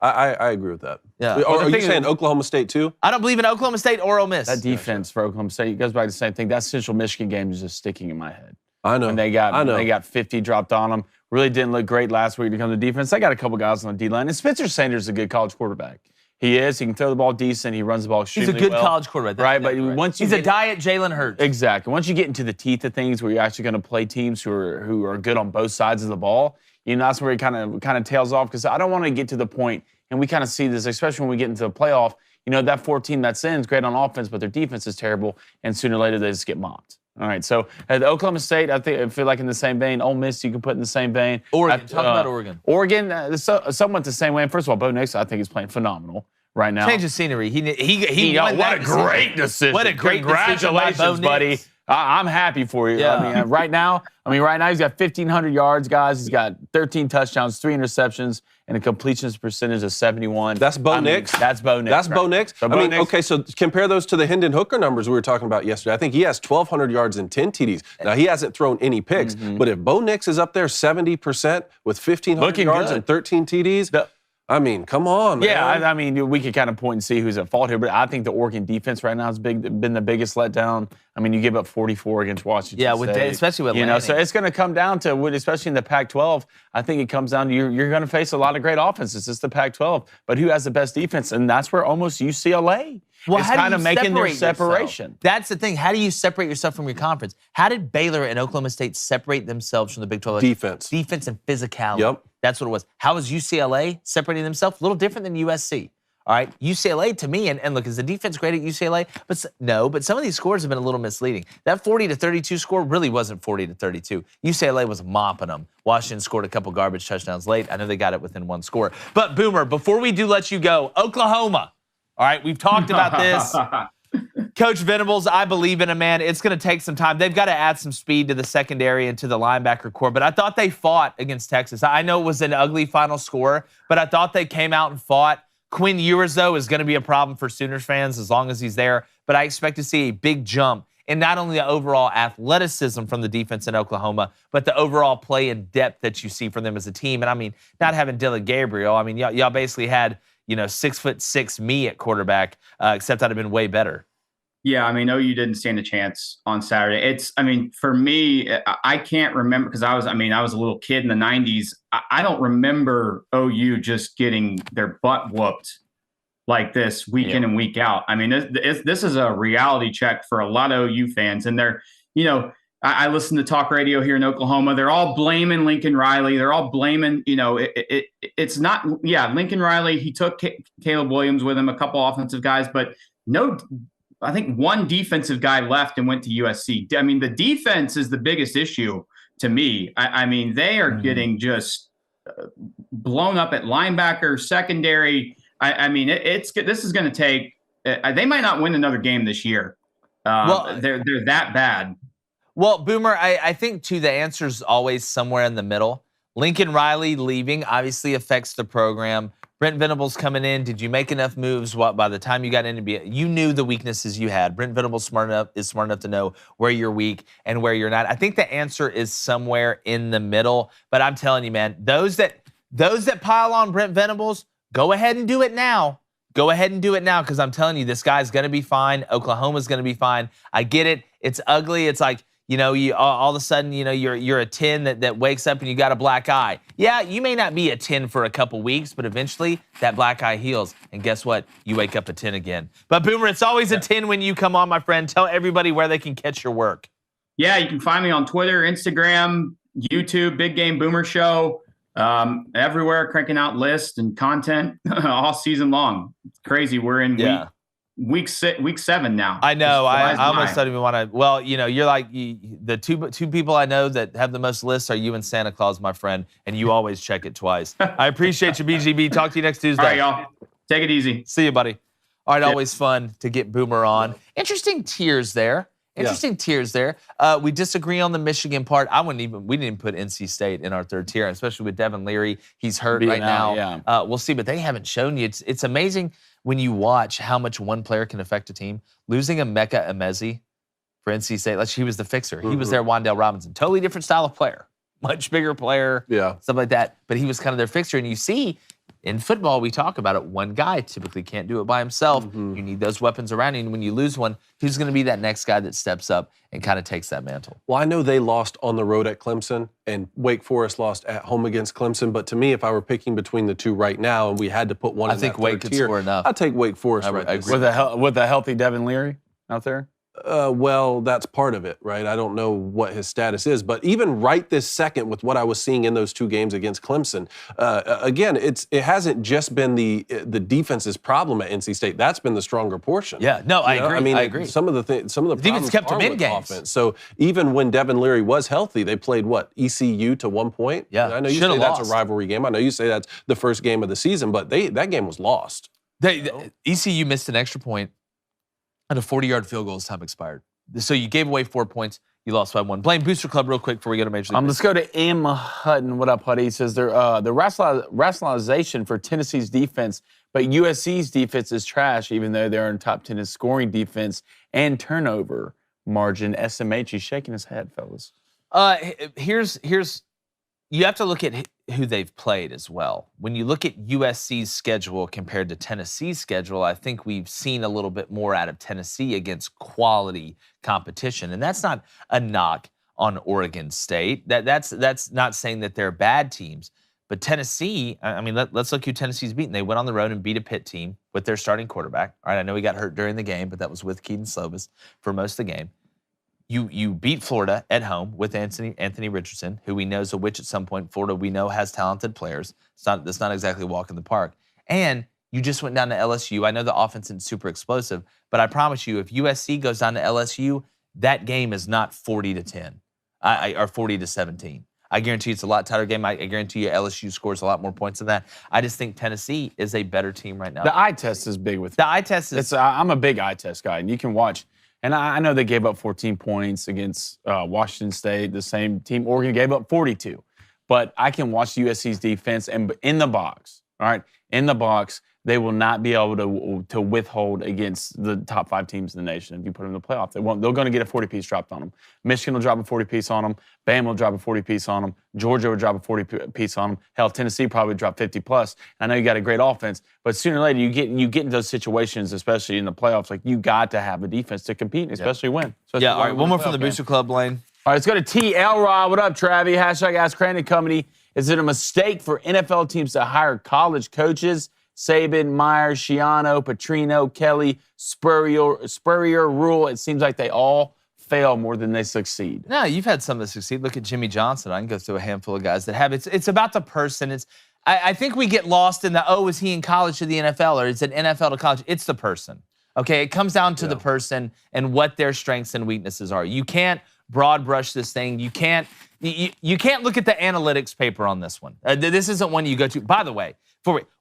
B: I agree with that.
A: Yeah.
B: Are you saying Oklahoma State too?
A: I don't believe in Oklahoma State or Ole Miss.
C: That defense for Oklahoma State, it goes back to the same thing. That Central Michigan game is just sticking in my head.
B: I know.
C: When they got 50 dropped on them. Really didn't look great last week to come to defense. They got a couple guys on the D-line. And Spencer Sanders is a good college quarterback. He is. He can throw the ball decent. He runs the ball extremely well.
A: He's a good college quarterback.
C: Right, but once you
A: he's a diet Jalen Hurts.
C: Exactly. Once you get into the teeth of things where you're actually going to play teams who are good on both sides of the ball, that's where it kind of tails off. Because I don't want to get to the point, and we kind of see this, especially when we get into the playoff, that 4 team that's in is great on offense, but their defense is terrible, and sooner or later they just get mopped. All right, so the Oklahoma State, I feel like in the same vein. Ole Miss, you can put in the same vein.
A: Oregon, talk about Oregon.
C: Oregon, somewhat the same way. And first of all, Bo Nix, I think, is playing phenomenal right now.
A: Change of scenery. He won
C: what a great decision.
A: What a great
C: Congratulations, buddy. I'm happy for you.
A: Yeah.
C: I mean, right now he's got 1,500 yards, guys. He's got 13 touchdowns, 3 interceptions, and a completion percentage of 71.
B: That's Bo Nix?
C: That's Bo Nix.
B: That's Bo Nix?
C: So
B: okay, so compare those to the Hendon Hooker numbers we were talking about yesterday. I think he has 1,200 yards and 10 TDs. Now, he hasn't thrown any picks, but if Bo Nix is up there 70% with 1,500 yards and 13 TDs, come on, man.
C: Yeah, we could kind of point and see who's at fault here, but I think the Oregon defense right now has been the biggest letdown. You give up 44 against Washington State.
A: Especially with Lanning.
C: So it's going to come down to, especially in the Pac-12, I think it comes down to you're going to face a lot of great offenses. It's the Pac-12, but who has the best defense? And that's where almost UCLA is kind of making their separation.
A: That's the thing. How do you separate yourself from your conference? How did Baylor and Oklahoma State separate themselves from the Big 12?
B: Defense
A: and physicality.
B: Yep.
A: That's what it was. How is UCLA separating themselves? A little different than USC. All right, UCLA to me, and look, is the defense great at UCLA? But some of these scores have been a little misleading. That 40-32 score really wasn't 40-32. UCLA was mopping them. Washington scored a couple garbage touchdowns late. I know they got it within 1 score. But Boomer, before we do let you go, Oklahoma. All right, we've talked about this. Coach Venables, I believe in him, man. It's going to take some time. They've got to add some speed to the secondary and to the linebacker core, but I thought they fought against Texas. I know it was an ugly final score, but I thought they came out and fought. Quinn Ewers, though, is going to be a problem for Sooners fans as long as he's there, but I expect to see a big jump in not only the overall athleticism from the defense in Oklahoma, but the overall play and depth that you see from them as a team. And, not having Dylan Gabriel, y'all basically had, 6'6" me at quarterback, except I'd have been way better.
H: Yeah, OU didn't stand a chance on Saturday. For me, I can't remember because I was a little kid in the 90s. I don't remember OU just getting their butt whooped like this week in and week out. I mean, this is a reality check for a lot of OU fans. And they're, I listen to talk radio here in Oklahoma. They're all blaming Lincoln Riley. They're all blaming, it's not, Lincoln Riley, he took Caleb Williams with him, a couple offensive guys, but I think one defensive guy left and went to USC. I mean, the defense is the biggest issue to me. I mean, they are getting just blown up at linebacker, secondary. I mean, this is going to take. They might not win another game this year. They're that bad.
A: Well, Boomer, I think too the answer is always somewhere in the middle. Lincoln Riley leaving obviously affects the program. Brent Venables coming in. Did you make enough moves? By the time you got in, you knew the weaknesses you had. Brent Venables is smart enough to know where you're weak and where you're not. I think the answer is somewhere in the middle. But I'm telling you, man, those that pile on Brent Venables, go ahead and do it now. Go ahead and do it now, because I'm telling you, this guy's going to be fine. Oklahoma's going to be fine. I get it. It's ugly. It's like, you all of a sudden, you're a 10 that wakes up and you got a black eye. Yeah, you may not be a 10 for a couple weeks, but eventually that black eye heals. And guess what? You wake up a 10 again. But Boomer, it's always a 10 when you come on, my friend. Tell everybody where they can catch your work.
H: Yeah, you can find me on Twitter, Instagram, YouTube, Big Game Boomer Show. Everywhere, cranking out lists and content all season long. It's crazy. We're in week 7 now.
A: I know. I almost don't even want to. Well, you're like the two people I know that have the most lists are you and Santa Claus, my friend, and you always check it twice. I appreciate you, BGB. Talk to you next Tuesday.
H: All right, y'all. Take it easy.
A: See you, buddy. All right, always fun to get Boomer on. Interesting tiers there. We disagree on the Michigan part. We didn't even put NC State in our third tier, especially with Devin Leary. He's hurt right now. We'll see, but they haven't shown you. It's amazing when you watch how much one player can affect a team. Losing Emeka Emezi for NC State, like he was the fixer. He was their Wan'Dale Robinson. Totally different style of player. Much bigger player, stuff like that. But he was kind of their fixer. And you see, in football, we talk about it. One guy typically can't do it by himself. You need those weapons around you. And when you lose one, who's going to be that next guy that steps up and kind of takes that mantle?
B: Well, I know they lost on the road at Clemson, and Wake Forest lost at home against Clemson. But to me, if I were picking between the two right now, and we had to put one in that third tier,
A: score enough.
B: I'd take Wake Forest.
C: With a healthy Devin Leary out there?
B: Well, that's part of it, right? I don't know what his status is, but even right this second with what I was seeing in those two games against Clemson, again, it hasn't just been the defense's problem at NC State. That's been the stronger portion.
A: Yeah, no, I agree. I agree.
B: Some of the
A: defense kept them in games.
B: Offense. So even when Devin Leary was healthy, they played ECU to 1 point.
A: Yeah,
B: I know you say that's a rivalry game. I know you say that's the first game of the season, but that game was lost.
A: ECU missed an extra point. And a 40-yard field goal as time expired. So you gave away 4 points. You lost by 1. Blaine, Booster Club real quick before we go to Major League.
C: Let's go to M. Hutton. What up, Hutty? He says the rationalization for Tennessee's defense, but USC's defense is trash, even though they're in top 10 in scoring defense and turnover margin. SMH, he's shaking his head, fellas.
A: Here's you have to look at who they've played as well. When you look at USC's schedule compared to Tennessee's schedule, I think we've seen a little bit more out of Tennessee against quality competition. And that's not a knock on Oregon State. That's not saying that they're bad teams. But Tennessee, I mean, let's look who Tennessee's beaten. They went on the road and beat a Pitt team with their starting quarterback. All right, I know he got hurt during the game, but that was with Keaton Slovis for most of the game. You beat Florida at home with Anthony Richardson, who we know is a witch at some point. Florida, we know, has talented players. That's not exactly a walk in the park. And you just went down to LSU. I know the offense isn't super explosive, but I promise you, if USC goes down to LSU, that game is not 40-10 or 40-17. I guarantee it's a lot tighter game. I guarantee you LSU scores a lot more points than that. I just think Tennessee is a better team right now.
C: The eye test is big with
A: the eye test is.
C: I'm a big eye test guy, and you can watch. And I know they gave up 14 points against Washington State, the same team. Oregon gave up 42. But I can watch USC's defense, and in the box, all right, in the box, they will not be able to withhold against the top 5 teams in the nation if you put them in the playoff. They're going to get a 40-piece dropped on them. Michigan will drop a 40-piece on them. Bama will drop a 40-piece on them. Georgia will drop a 40-piece on them. Hell, Tennessee probably drop 50-plus. I know you got a great offense, but sooner or later you get into those situations, especially in the playoffs, like you got to have a defense to compete and especially win. Especially
A: all right, one more from the Booster Club, Blaine.
C: All right, let's go to T. Elrod. What up, Travi? # Ask Crandon Company. Is it a mistake for NFL teams to hire college coaches? Saban, Myers, Schiano, Petrino, Kelly, Spurrier, Rhule. It seems like they all fail more than they succeed.
A: No, you've had some that succeed. Look at Jimmy Johnson. I can go through a handful of guys that have. It's about the person. I think we get lost in the, is he in college to the NFL or is it NFL to college? It's the person. Okay, it comes down to the person and what their strengths and weaknesses are. You can't broad brush this thing. You can't look at the analytics paper on this one. This isn't one you go to. By the way,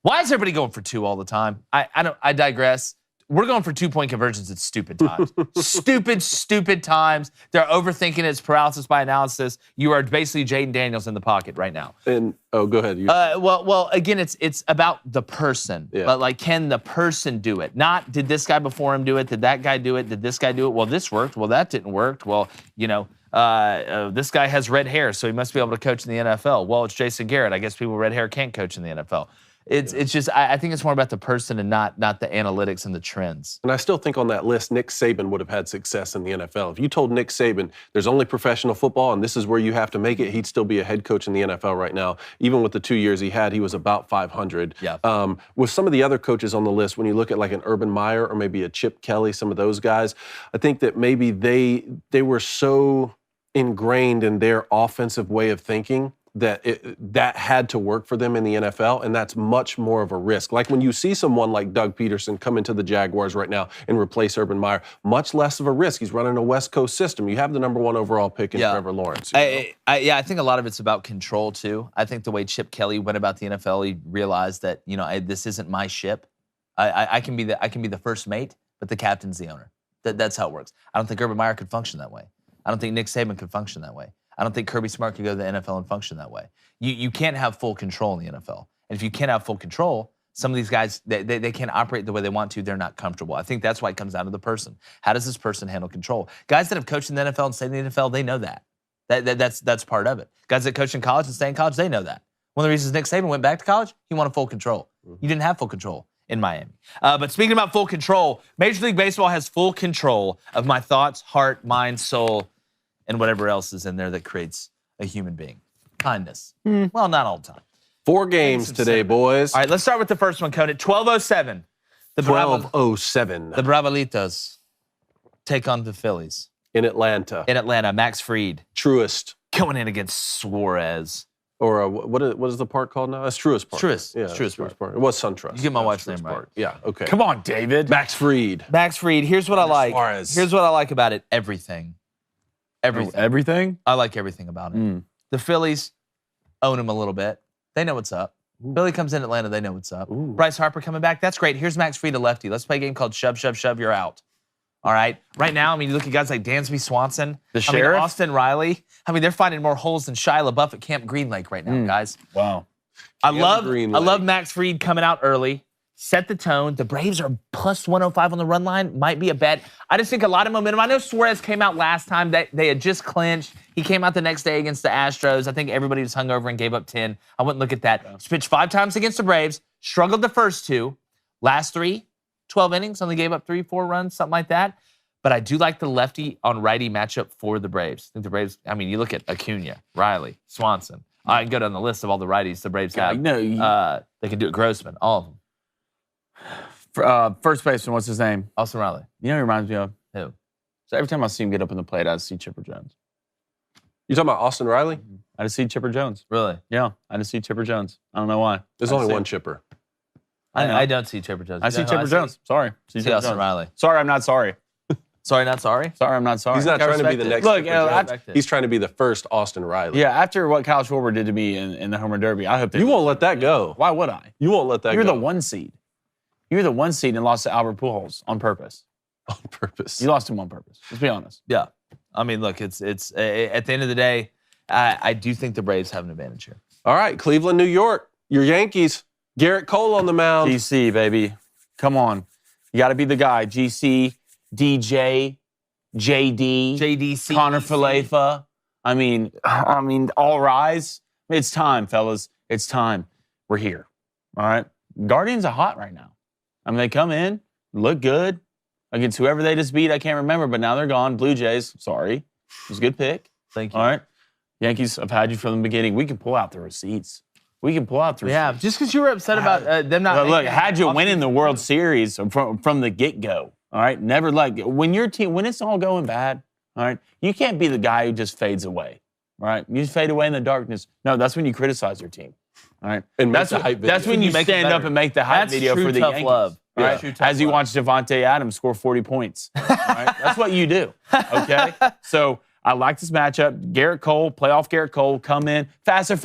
A: why is everybody going for 2 all the time? I digress. We're going for 2-point conversions at stupid times. stupid times. They're overthinking it. It's paralysis by analysis. You are basically Jaden Daniels in the pocket right now.
B: And go ahead.
A: Well, again, it's about the person.
B: Yeah.
A: But like, can the person do it? Not did this guy before him do it? Did that guy do it? Did this guy do it? Well, this worked. Well, that didn't work. Well, this guy has red hair, so he must be able to coach in the NFL. Well, it's Jason Garrett. I guess people with red hair can't coach in the NFL. It's just I think it's more about the person and not the analytics and the trends.
B: And I still think on that list, Nick Saban would have had success in the NFL. If you told Nick Saban there's only professional football and this is where you have to make it, he'd still be a head coach in the NFL right now. Even with the 2 years he had, he was about 500.
A: Yeah.
B: With some of the other coaches on the list, when you look at like an Urban Meyer or maybe a Chip Kelly, some of those guys, I think that maybe they were so ingrained in their offensive way of thinking that that had to work for them in the NFL, and that's much more of a risk. Like when you see someone like Doug Peterson come into the Jaguars right now and replace Urban Meyer, much less of a risk. He's running a West Coast system. You have the number 1 overall pick in Trevor Lawrence.
A: I think a lot of it's about control too. I think the way Chip Kelly went about the NFL, he realized that this isn't my ship. I can be the first mate, but the captain's the owner. That's how it works. I don't think Urban Meyer could function that way. I don't think Nick Saban could function that way. I don't think Kirby Smart could go to the NFL and function that way. You can't have full control in the NFL. And if you can't have full control, some of these guys, they can't operate the way they want to. They're not comfortable. I think that's why it comes down to the person. How does this person handle control? Guys that have coached in the NFL and stayed in the NFL, they know that. That's part of it. Guys that coach in college and stay in college, they know that. One of the reasons Nick Saban went back to college, he wanted full control. You didn't have full control in Miami. But speaking about full control, Major League Baseball has full control of my thoughts, heart, mind, soul, and whatever else is in there that creates a human being. Kindness. Well, not all the time.
B: 4 games today, boys.
A: All right, let's start with the first one, Conan. 12:07.
B: 12:07.
A: The Bravalitos take on the Phillies.
B: In Atlanta.
A: Max Fried.
B: Truist.
A: Going in against Suarez.
B: Or what is the park called now? It's Truist Park.
A: Truist.
B: Yeah,
A: Truist Park.
B: It was SunTrust.
A: You get my wife's name right.
B: Park. Yeah, okay.
C: Come on, David.
B: Max Fried.
A: Here's what I like.
B: Suarez.
A: Here's what I like about it. Everything.
C: Everything?
A: I like everything about it. The Phillies own him a little bit. They know what's up. Philly comes in Atlanta, they know what's up. Bryce Harper coming back, that's great. Here's Max Fried, a lefty. Let's play a game called Shove, Shove, Shove, you're out. All right? Right now, you look at guys like Dansby Swanson.
C: The Sheriff?
A: Austin Riley. They're finding more holes than Shia LaBeouf at Camp Green Lake right now, guys.
C: Wow.
A: I love Max Fried coming out early. Set the tone. The Braves are plus 105 on the run line. Might be a bet. I just think a lot of momentum. I know Suarez came out last time. They had just clinched. He came out the next day against the Astros. I think everybody was hungover and gave up 10. I wouldn't look at that. He's pitched 5 times against the Braves. Struggled the first 2. Last 3, 12 innings. Only gave up 3-4 runs, something like that. But I do like the lefty on righty matchup for the Braves. I think the Braves, you look at Acuna, Riley, Swanson. I can go down the list of all the righties the Braves have. They can do it. Grossman, all of them.
C: First baseman, what's his name?
A: Austin Riley.
C: You know who he reminds me of?
A: Who?
C: So every time I see him get up in the plate, I see Chipper Jones.
B: You talking about Austin Riley?
C: I just see Chipper Jones.
A: Really?
C: Yeah, I just see Chipper Jones. I don't know why.
B: There's only one Chipper.
A: I don't see Chipper Jones.
C: I see Chipper Jones. Sorry.
A: See Austin Riley.
C: Sorry, I'm not sorry.
A: Sorry, not sorry?
C: Sorry, I'm not sorry.
B: He's not trying to be the next.
C: Look,
B: he's trying to be the first Austin Riley.
C: Yeah, after what Kyle Schwarber did to me in the Homer Derby, I hope
B: you won't let that go.
C: Why would I?
B: You won't let that go.
C: You're the 1 seed. You're the 1 seed and lost to Albert Pujols on purpose.
B: On purpose.
C: You lost him on purpose. Let's be honest.
A: Yeah. Look, it's at the end of the day, I do think the Braves have an advantage here.
B: All right, Cleveland, New York. Your Yankees. Garrett Cole on the mound.
C: GC, baby. Come on. You got to be the guy. GC, DJ, JD,
A: JDC,
C: Connor Falefa. All rise. It's time, fellas. It's time. We're here. All right. Guardians are hot right now. They come in, look good against whoever they just beat. I can't remember, but now they're gone. Blue Jays. Sorry. It was a good pick.
A: Thank you.
C: All right. Yankees, I've had you from the beginning. We can pull out the receipts. We can pull out 3
A: Yeah, just because you were upset about them not.
C: Look, had you winning the World Series from the get-go, all right? Never when it's all going bad, all right? You can't be the guy who just fades away, all right? You just fade away in the darkness. No, that's when you criticize your team, all right?
B: And
C: that's when you stand up and make the hype video for the Yankees.
A: Love.
C: All right?
A: Yeah.
C: As you watch Devontae Adams score 40 points, all right? That's what you do, okay? So I like this matchup. Garrett Cole, playoff Garrett Cole, come in, faster,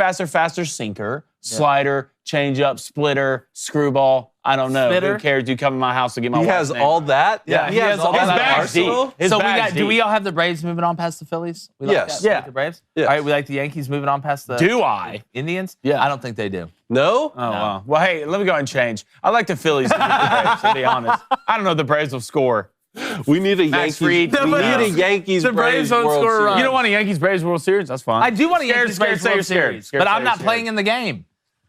C: sinker, slider, changeup, splitter, screwball. I don't know.
A: Spitter?
C: Who cares? You come to my house to get my
B: He has
C: wife's
B: all
C: name.
B: that?
C: Yeah,
B: he has all
C: his
B: that
C: bag's
B: arsenal?
C: deep. His
A: So
C: bag's
A: do
C: deep.
A: we all have the Braves moving on past the Phillies? We like
B: Yes.
A: that? We
C: Yeah.
A: like the Braves?
B: Yes.
A: All right, we like the Yankees moving on past the
C: Do I?
A: Indians?
C: Yeah.
A: I don't think they do.
B: No?
C: Oh, wow. Well, hey, let me go ahead and change. I like the Phillies to beat the Braves, to be honest. I don't know if the Braves will score.
B: We need a
C: Max
B: Yankees.
C: Fried.
B: We need a Yankees.
A: The Braves won't
B: World
A: score a
B: Series.
A: run.
C: You don't want a Yankees-Braves World Series? That's fine.
A: I do want a
C: Scared,
A: Yankees Braves
C: say you're
A: World
C: scared.
A: Series,
C: Scared,
A: but
C: say
A: I'm
C: you're
A: not
C: scared.
A: playing in the game.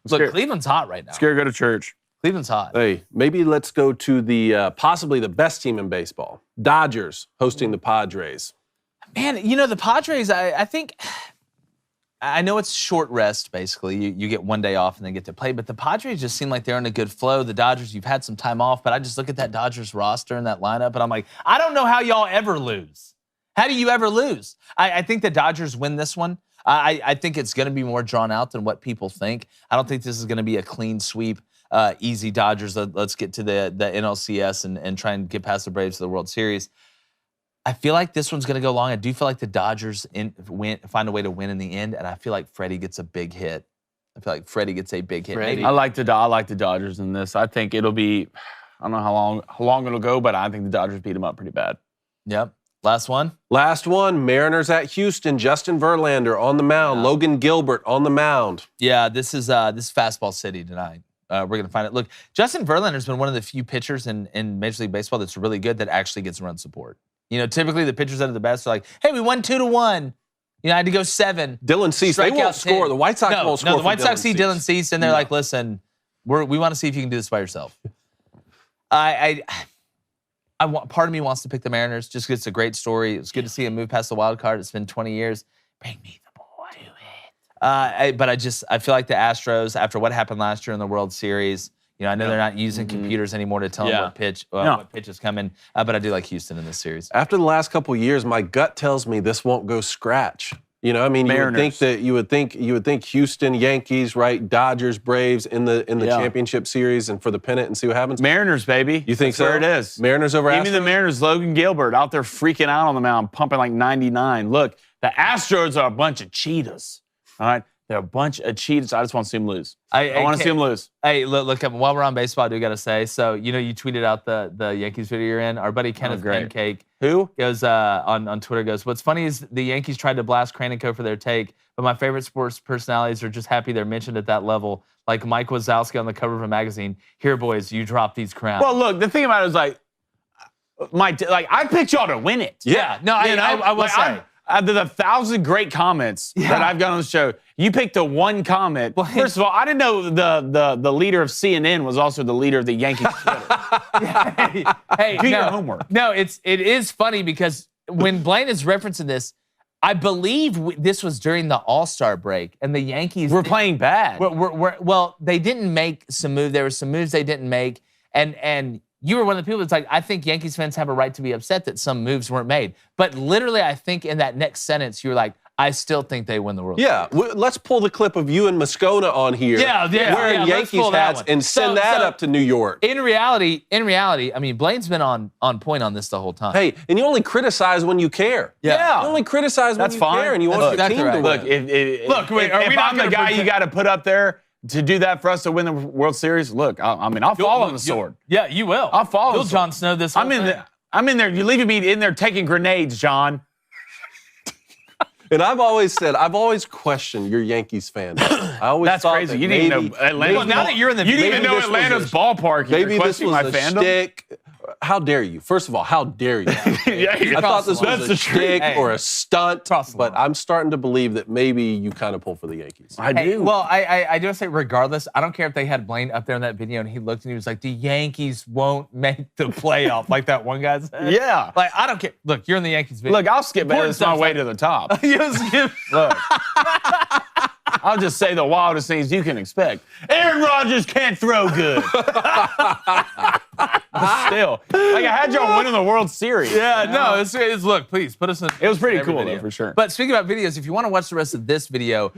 A: Look,
C: Scared.
A: Cleveland's hot right now.
C: Scared, go to church.
A: Cleveland's hot.
B: Hey, maybe let's go to the possibly the best team in baseball. Dodgers hosting the Padres.
A: Man, the Padres, I think, I know it's short rest, basically. You get one day off and then get to play, but the Padres just seem like they're in a good flow. The Dodgers, you've had some time off, but I just look at that Dodgers roster and that lineup, and I'm like, I don't know how y'all ever lose. How do you ever lose? I think the Dodgers win this one. I think it's going to be more drawn out than what people think. I don't think this is going to be a clean sweep, easy Dodgers. Let's get to the NLCS and try and get past the Braves to the World Series. I feel like this one's going to go long. I do feel like the Dodgers find a way to win in the end, and I feel like Freddie gets a big hit. Maybe.
C: I like the Dodgers in this. I think it'll be, I don't know how long it'll go, but I think the Dodgers beat them up pretty bad.
A: Yep. Last one.
B: Mariners at Houston. Justin Verlander on the mound.
A: Yeah.
B: Logan Gilbert on the mound.
A: Yeah, this is fastball city tonight. We're going to find it. Look, Justin Verlander's been one of the few pitchers in Major League Baseball that's really good that actually gets run support. Typically the pitchers that are the best are like, hey, we won 2-1. I had to go 7.
B: Dylan Cease, they won't score. The White Sox won't score.
A: No, the White Sox see
B: Dylan
A: Dylan Cease, and they're like, listen, we want to see if you can do this by yourself. Part of me wants to pick the Mariners just because it's a great story. It's good to see him move past the wild card. It's been 20 years. Bring me the boy. Do it. But I feel like the Astros, after what happened last year in the World Series, I know they're not using computers anymore to tell them what pitch is coming. But I do like Houston in this series.
B: After the last couple of years, my gut tells me this won't go scratch.
C: Mariners.
B: you would think Houston, Yankees, right? Dodgers, Braves in the championship series and for the pennant and see what happens.
C: Mariners, baby.
B: You think
C: That's
B: so?
C: where it is.
B: Mariners over Astros?
C: Give me the Mariners. Logan Gilbert out there freaking out on the mound, pumping like 99. Look, the Astros are a bunch of cheetahs. All right? They're a bunch of cheaters. I just want to see them lose. I want to see them lose.
A: Hey, look, while we're on baseball, I do got to say, so, you tweeted out the Yankees video you're in. Our buddy Kenneth Pancake
C: Who?
A: goes on Twitter, goes, what's funny is the Yankees tried to blast Crane & Co. for their take, but my favorite sports personalities are just happy they're mentioned at that level, like Mike Wazowski on the cover of a magazine. Here, boys, you drop these crowns.
C: Well, look, the thing about it is I picked y'all to win it.
A: Yeah. No, I will say.
C: Out of the 1,000 great comments that I've got on the show, you picked the one comment. Well, first of all, I didn't know the leader of CNN was also the leader of the Yankees Twitter.
A: Hey,
C: do your homework.
A: No, it is funny because when Blaine is referencing this, I believe this was during the All-Star break, and the Yankees
C: were playing bad.
A: Well, they didn't make some moves. There were some moves they didn't make, and you were one of the people that's like, I think Yankees fans have a right to be upset that some moves weren't made. But literally, I think in that next sentence, you were like, I still think they win the World Series.
B: Yeah, let's pull the clip of you and Moscona on here. Wearing Yankees hats and send that up to New York.
A: In reality, I mean, Blaine's been on point on this the whole time.
B: Hey, and you only criticize when you care.
C: Yeah.
B: You only criticize when you care and you want your team to win.
C: Look, if I'm the guy you got to put up there to do that for us to win the World Series, look, I'll fall on the sword.
A: Yeah, you will.
C: I'll follow.
A: You'll Jon Snow this whole thing.
C: I'm in there. You're leaving me in there taking grenades, John.
B: And I've always questioned your Yankees fan. I always
C: That's
B: thought
C: crazy.
B: that
C: You didn't even know Atlanta's.
A: Well, now that you're in the,
C: you didn't even know Atlanta's ballpark.
B: Maybe this was a shtick. How dare you? First of all, how dare you? I thought this was a shtick or a stunt, but I'm starting to believe that maybe you kind of pull for the Yankees.
C: I do.
A: Well, I do say regardless, I don't care if they had Blaine up there in that video and he looked and he was like, the Yankees won't make the playoff, like that one guy said.
C: Yeah.
A: Like, I don't care. Look, you're in the Yankees video.
C: Look, I'll skip it. It's my way to the top.
A: You'll skip.
C: Look. I'll just say the wildest things you can expect. Aaron Rodgers can't throw good. Still, like I had y'all winning the World Series.
A: Yeah, no, it's look, please put us in.
C: It was pretty
A: every
C: cool,
A: video.
C: though, for sure.
A: But speaking about videos, if you want to watch the rest of this video,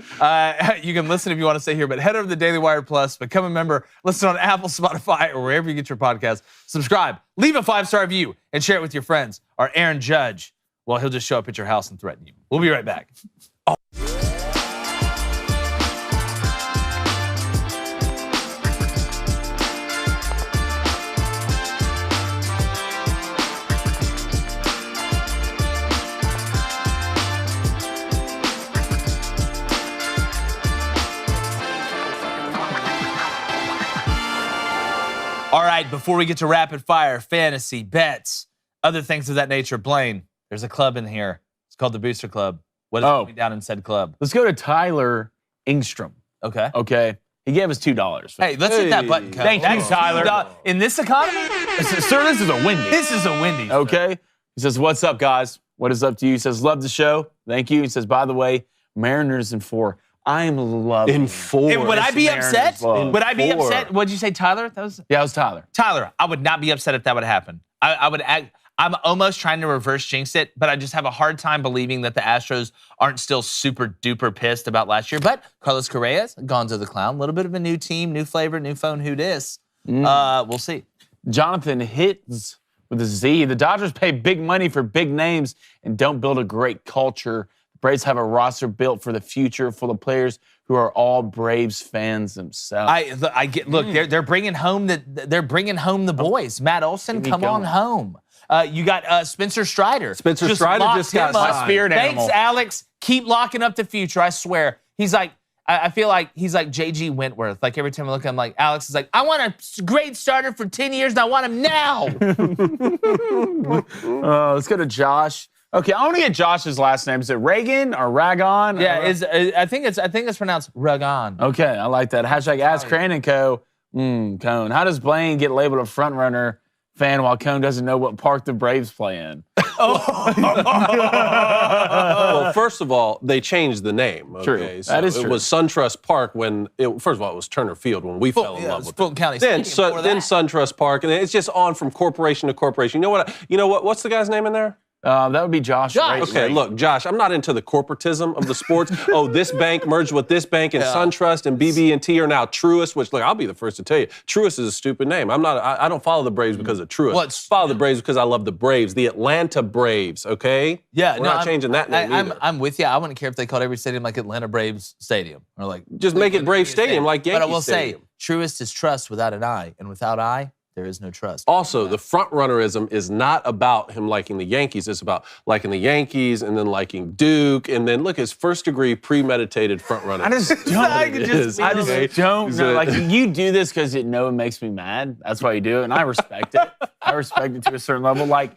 A: you can listen if you want to stay here, but head over to the Daily Wire Plus, become a member, listen on Apple, Spotify, or wherever you get your podcast. Subscribe, leave a 5-star review, and share it with your friends. Or Aaron Judge, well, he'll just show up at your house and threaten you. We'll be right back. All right, before we get to rapid fire, fantasy, bets, other things of that nature, Blaine, there's a club in here. It's called the Booster Club. What is going down in said club?
C: Let's go to Tyler Ingstrom.
A: Okay.
C: Okay. He gave us $2.
A: Hey, let's hit that button, Cub.
C: Thank you, Tyler.
A: In this economy?
C: Sir, this is a Wendy's.
A: This is a Wendy's.
C: Okay. He says, what's up, guys? What is up to you? He says, love the show. Thank you. He says, by the way, Mariners in 4. I'm loving
B: In 4.
A: And would I be
C: Mariners
A: upset?
C: love.
A: Would I be
B: 4.
A: upset? What'd you say, Tyler? That was
C: Yeah, it was Tyler.
A: Tyler. I would not be upset if that would happen. I would act. I'm almost trying to reverse jinx it, but I just have a hard time believing that the Astros aren't still super duper pissed about last year. But Carlos Correa's Gonzo the Clown, a little bit of a new team, new flavor, new phone. Who dis? We'll see.
C: Jonathan Hitz with a Z. The Dodgers pay big money for big names and don't build a great culture. The Braves have a roster built for the future full of players who are all Braves fans themselves.
A: I get. Look, they're bringing home the boys. Matt Olson, come on home. You got Spencer Strider.
B: Spencer Strider just got
A: locked him up.
B: signed.
C: Spirit
A: Thanks,
C: animal.
A: Alex. Keep locking up the future. I swear. He's like, I feel like he's like J.G. Wentworth. Like every time I look at him, like Alex is like, I want a great starter for 10 years and I want him now.
C: Let's go to Josh. Okay, I want to get Josh's last name. Is it Reagan or Ragon?
A: Yeah, I think it's pronounced Ragon.
C: Okay, I like that. Hashtag Ask Crane and Co. Cone. How does Blaine get labeled a front runner fan while Cone doesn't know what park the Braves play in?
B: Well, first of all, they changed the name. Okay?
C: True.
B: So
C: That is
B: it
C: true.
B: was SunTrust Park first of all, it was Turner Field when we fell in love with it.
A: Fulton County
B: Then
A: Stadium before that.
B: SunTrust Park, and it's just on from corporation to corporation. You know what? What's the guy's name in there?
C: That would be Josh.
B: Okay, look, Josh, I'm not into the corporatism of the sports. This bank merged with this bank, and SunTrust and BB&T are now Truist, which, look, I'll be the first to tell you, Truist is a stupid name. I don't follow the Braves because of Truist. I follow the Braves because I love the Braves, the Atlanta Braves, okay?
A: Yeah,
B: We're not changing that name either.
A: I'm with you. I wouldn't care if they called every stadium like Atlanta Braves Stadium or like.
B: Just make it Brave Stadium like Yankee
A: But I will
B: Stadium.
A: say, Truist is trust without an I, and without I, there is no trust.
B: Also, the front runnerism is not about him liking the Yankees. It's about liking the Yankees and then liking Duke. And then, look, his first degree premeditated front runner.
C: I just don't know. Like, you do this because it makes me mad. That's why you do it. And I respect it. I respect it to a certain level. Like,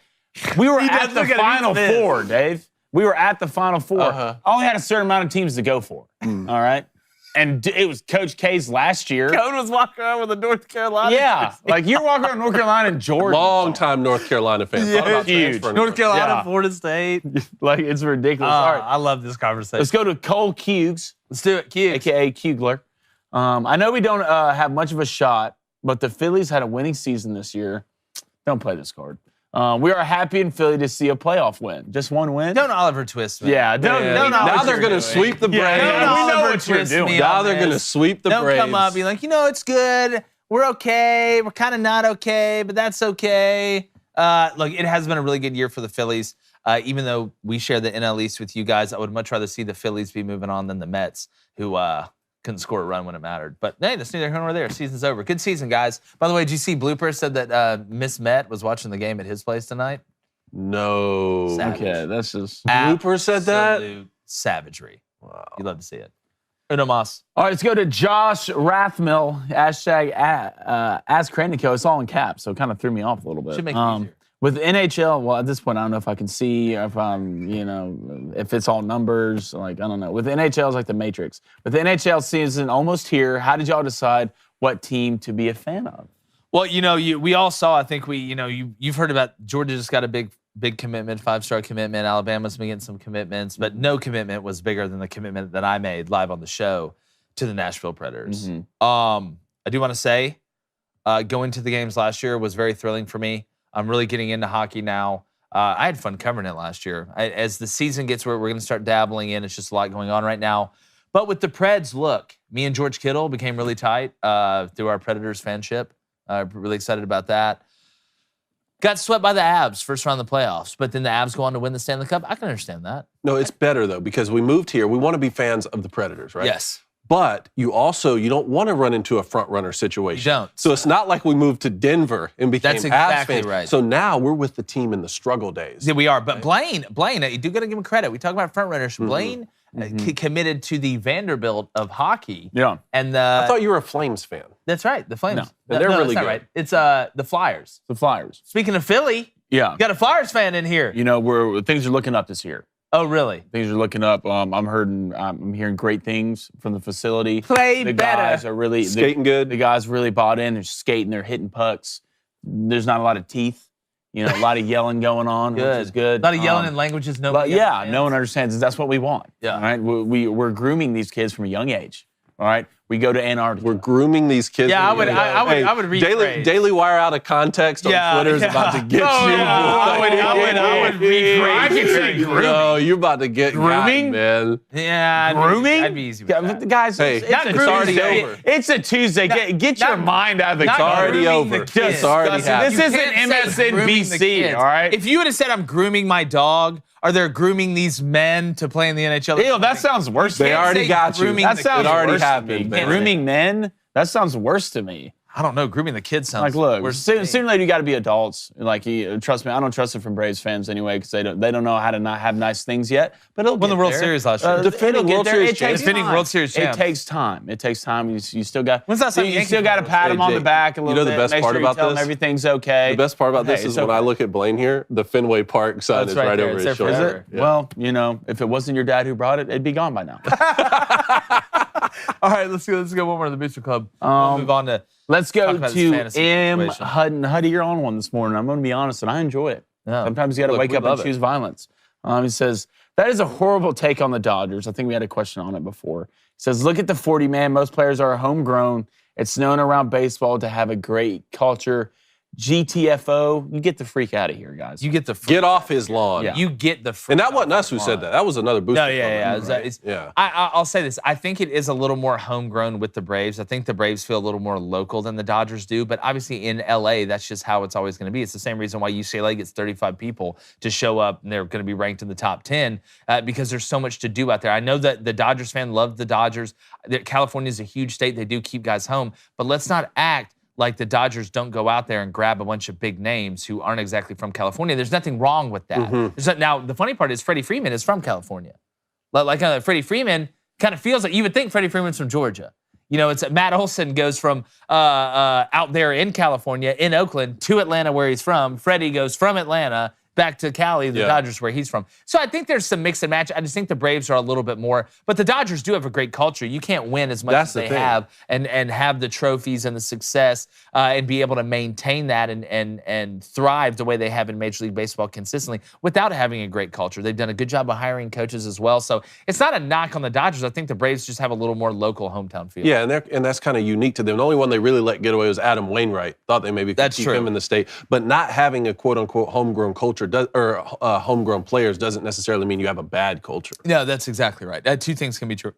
C: we were at the Final Four, Dave. We were at the Final Four. I only had a certain amount of teams to go for. All right? And it was Coach K's last year.
A: Cone was walking around with a North Carolina.
C: Yeah. Like, you're walking around North Carolina and Jordan.
B: Long-time North Carolina fan. Thought about
C: huge.
B: transferring
A: North Carolina,
C: Yeah.
A: Florida State.
C: Like, it's ridiculous. All right.
A: I love this conversation.
C: Let's go to Cole Hughes,
A: Let's do it. Q.
C: a.k.a. Kugler. I know we don't have much of a shot, but the Phillies had a winning season this year. Don't play this card. We are happy in Philly to see a playoff win. Just one win.
A: Don't Oliver twist me.
C: Yeah, don't.
B: Now they're going to sweep the Braves.
C: Yeah, we know what you're
A: twist
C: doing.
A: me
B: Now
A: on
B: they're going to
A: this.
B: sweep the
A: Don't
B: Braves.
A: come up, be like, it's good. We're okay. We're kind of not okay, but that's okay. Look, it has been a really good year for the Phillies. Even though we share the NL East with you guys, I would much rather see the Phillies be moving on than the Mets, who couldn't score a run when it mattered. But hey, that's neither here nor there. Season's over. Good season, guys. By the way, did you see Blooper said that Miss Met was watching the game at his place tonight?
B: No.
A: Savage.
C: Okay, that's just.
B: Blooper said that?
A: Absolute savagery. Wow. You love to see it. Uno Mas.
C: All right, let's go to Josh Rathmill. Hashtag Ask Cranico. It's all in caps, so it kind of threw me off a little bit.
A: Should make it easier.
C: With NHL, well, at this point, I don't know if I can see, or if I'm, if it's all numbers. Like, I don't know. With NHL, it's like the Matrix. With the NHL season almost here, how did y'all decide what team to be a fan of?
A: Well, we all saw. I think you've heard about Georgia just got a big big commitment, 5-star commitment. Alabama's been getting some commitments, but no commitment was bigger than the commitment that I made live on the show to the Nashville Predators. I do want to say, going to the games last year was very thrilling for me. I'm really getting into hockey now. I had fun covering it last year. As the season gets where we're going to start dabbling in, it's just a lot going on right now. But with the Preds, look, me and George Kittle became really tight through our Predators fanship. Really excited about that. Got swept by the Avs first round of the playoffs, but then the Avs go on to win the Stanley Cup. I can understand that.
B: No, it's better, though, because we moved here. We want to be fans of the Predators, right?
A: Yes.
B: But you don't want to run into a front-runner situation.
A: You don't.
B: So it's not like we moved to Denver and became
A: That's exactly
B: Avs fans.
A: right.
B: So now we're with the team in the struggle days.
A: Yeah, we are. But Blaine, you do got to give him credit. We talk about front-runners. Blaine committed to the Vanderbilt of hockey.
C: Yeah.
A: And
B: I thought you were a Flames fan.
A: That's right, the Flames.
B: No, they're really
A: that's not
B: good.
A: right. It's the Flyers.
C: The Flyers.
A: Speaking of Philly,
C: Yeah.
A: you got a Flyers fan in here.
C: You know, things are looking up this year.
A: Oh, really?
C: Things are looking up. I'm hearing great things from the facility.
A: Play
C: the
A: better.
C: guys are really
B: Skating good.
C: The guys really bought in. They're skating. They're hitting pucks. There's not a lot of teeth. You know, a lot of yelling going on, which is good.
A: A lot of yelling in languages nobody
C: yeah,
A: understands.
C: no one understands. That's what we want.
A: Yeah.
C: All right. We're grooming these kids from a young age. All right. We go to Antarctica.
B: We're grooming these kids.
A: Yeah, I would rephrase.
B: Daily Wire out of context on Twitter is about to get you.
A: I would rephrase.
C: I can say grooming.
B: No, you're about to get
C: Grooming?
B: gotten, man.
A: Yeah,
C: Grooming?
A: I'd be easy with that.
C: Guys,
B: Hey,
C: it's
A: not
C: a
A: grooming.
C: Tuesday.
B: Over.
C: It's a Tuesday. Get your mind out of the
A: not
C: car.
B: already
A: grooming
B: over.
A: the kids.
B: It's already
C: Listen,
B: happened.
C: this
A: You
C: isn't
A: can't say grooming the
C: MSNBC,
A: kids.
C: all right?
A: If you would have said I'm grooming my dog, or they're grooming these men to play in the NHL.
C: Ew, that sounds worse.
B: They
A: can't
B: already
A: say
B: got you.
A: grooming
C: That
A: the
C: sounds
B: It already
C: worse
B: happened,
C: to me.
B: man.
C: Grooming men? That sounds worse to me.
A: I don't know. Grooming the kids sounds
C: Like, look,
A: worse.
C: sooner or later you got to be adults. Like, trust me, I don't trust it from Braves fans anyway because they don't know how to not have nice things yet. But it'll
A: Won the
C: get
A: World
C: there.
A: Series last year.
B: Defending World Series champs.
A: Defending World Series champs.
C: It takes time. It takes time. You still got.
A: When's the last time
C: you
A: Yankees
C: still got to
A: won?
C: pat
B: Hey,
C: them on the
B: Jake,
C: back a little
B: you know
C: bit.
B: the best
C: make
B: part
C: sure you
B: about
C: tell them
B: this?
C: everything's okay.
B: The best part about this
C: Hey,
B: is
C: it's
B: when I
C: okay.
B: look at Blaine here, the Fenway Park sign
A: That's
B: is
A: right
B: right
A: there.
B: over
A: It's
B: his
A: there
B: shoulder.
A: forever.
C: Is it? Well, you know, if it wasn't your dad who brought it, it'd be gone by now.
A: All right, let's go one more to the Booster Club. We'll move on to.
C: Let's go
A: Talk about this
C: to
A: fantasy
C: M.
A: situation.
C: Hutton. Huddy, you're on one this morning. I'm going to be honest, and I enjoy it.
A: Yeah.
C: Sometimes you got to
A: Look,
C: wake
A: we
C: up and
A: love it.
C: choose violence. He says, that is a horrible take on the Dodgers. I think we had a question on it before. He says, look at the 40 man. Most players are homegrown. It's known around baseball to have a great culture. GTFO, you get the freak out of here, guys.
A: You get the
B: Get off his lawn.
C: Yeah.
A: You get the.
B: And that wasn't us who said that. That was another booster.
A: No, yeah.
B: club, right?
A: Yeah. I'll say this. I think it is a little more homegrown with the Braves. I think the Braves feel a little more local than the Dodgers do. But obviously in LA, that's just how it's always going to be. It's the same reason why UCLA gets 35 people to show up and they're going to be ranked in the top 10 because there's so much to do out there. I know that the Dodgers fan love the Dodgers. California is a huge state. They do keep guys home. But let's not act like the Dodgers don't go out there and grab a bunch of big names who aren't exactly from California. There's nothing wrong with that. Now, the funny part is Freddie Freeman is from California. Freddie Freeman kind of feels like you would think Freddie Freeman's from Georgia. You know, it's Matt Olson goes from out there in California, in Oakland, to Atlanta where he's from. Freddie goes from Atlanta back to Cali, the Dodgers where he's from. So I think there's some mix and match. I just think the Braves are a little bit more, but the Dodgers do have a great culture. You can't win as much as they have and have the trophies and the success and be able to maintain that and thrive the way they have in Major League Baseball consistently without having a great culture. They've done a good job of hiring coaches as well. So it's not a knock on the Dodgers. I think the Braves just have a little more local hometown feel.
B: Yeah, and that's kind of unique to them. The only one they really let get away was Adam Wainwright. Thought they maybe could keep him in the state. But not having a quote-unquote homegrown culture homegrown players doesn't necessarily mean you have a bad culture.
A: No, that's exactly right. Two things can be true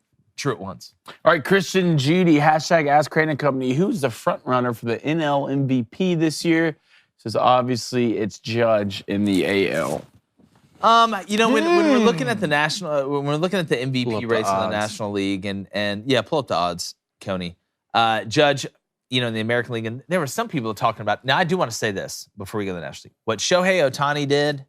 A: at once.
C: All right, Christian Judy, hashtag Ask Crane & Company. Who's the front runner for the NL MVP this year? Says obviously it's Judge in the AL.
A: You know, when we're looking at the national, when we're looking at the MVP race in the National League, and yeah, pull up the odds, Coney. Judge, you know, in the American League, and there were some people talking about. Now, I do want to say this before we go to the National League. What Shohei Ohtani did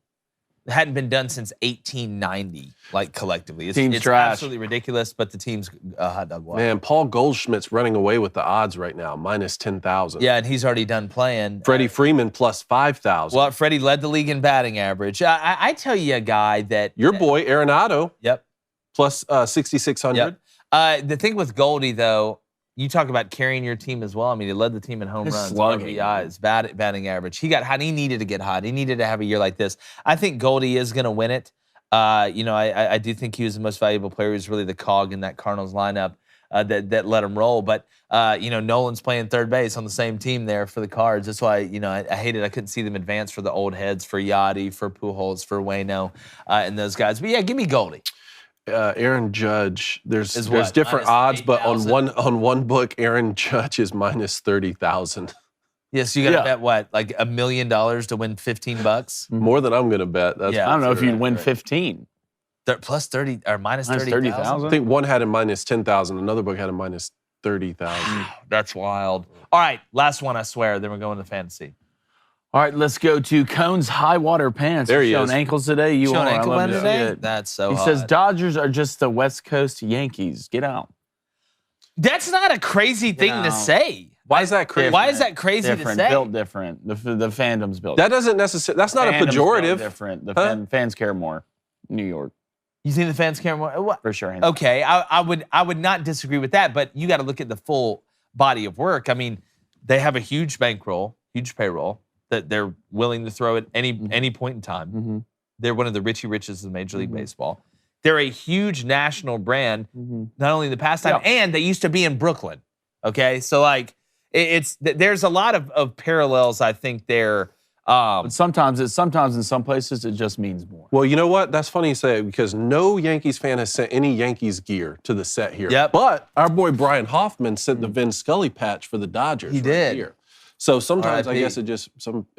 A: hadn't been done since 1890, like collectively. It's
C: trash.
A: Absolutely ridiculous, but the team's hot dog water.
B: Man, Paul Goldschmidt's running away with the odds right now, minus 10,000.
A: Yeah, and he's already done playing.
B: Freddie Freeman plus 5,000.
A: Well, Freddie led the league in batting average. I tell you a guy that
B: your boy Arenado.
A: Yep.
B: Plus 6,600.
A: Yep. The thing with Goldie though, you talk about carrying your team as well. I mean, he led the team in home
C: His
A: runs,
C: slugging.
A: RBIs, batting average. He got hot. He needed to get hot. He needed to have a year like this. I think Goldie is going to win it. I do think he was the most valuable player. He was really the cog in that Cardinals lineup that let him roll. But, Nolan's playing third base on the same team there for the Cards. That's why, I hated I couldn't see them advance for the old heads, for Yachty, for Pujols, for Waino, and those guys. But, yeah, give me Goldie.
B: Aaron Judge, there's
A: Minus
B: different odds, but
A: 8,000?
B: on one book, Aaron Judge is minus 30,000.
A: Yes, you got to bet what, like $1 million to win $15?
B: More than I'm going to bet. That's
A: Yeah,
C: I don't know if
B: you'd
C: you'd win 15.
A: Plus 30 or minus
C: Minus
A: 30,000.
C: 30,000?
B: I think one had a minus 10,000, another book had a minus 30,000.
A: That's wild. All right, last one, I swear. Then we're going to fantasy.
C: All right, let's go to Cone's high water pants.
B: There he
C: showing
B: is.
C: ankles today. You
A: Showing
C: are.
A: ankle
C: I love
A: bend
C: to see
A: today?
C: it.
A: That's so
C: He
A: hot.
C: says Dodgers are just the West Coast Yankees. Get out.
A: That's not a crazy thing to
C: know.
A: say.
B: Why is that crazy?
A: Why is that crazy
C: Different,
A: to say?
C: built different. The fandom's built.
B: That doesn't necessarily. That's not a
C: Fandom's built
B: pejorative.
C: Different. The
B: Huh?
C: fans care more. New York,
A: You think the fans care more? What?
C: for sure.
A: Okay, I would not disagree with that, but you got to look at the full body of work. I mean, they have a huge bankroll, huge payroll that they're willing to throw at any point in time.
C: Mm-hmm.
A: They're one of the Richie Riches of Major League Baseball. They're a huge national brand, not only in the pastime, and they used to be in Brooklyn. Okay, so like there's a lot of parallels. I think there.
C: But sometimes in some places it just means more.
B: Well, you know what? That's funny you say it because no Yankees fan has sent any Yankees gear to the set here.
A: Yep.
B: But our boy Brian Hoffman sent the Vin Scully patch for the Dodgers.
A: He
B: right
A: did.
B: Here. So sometimes I
A: R.I.P.
B: guess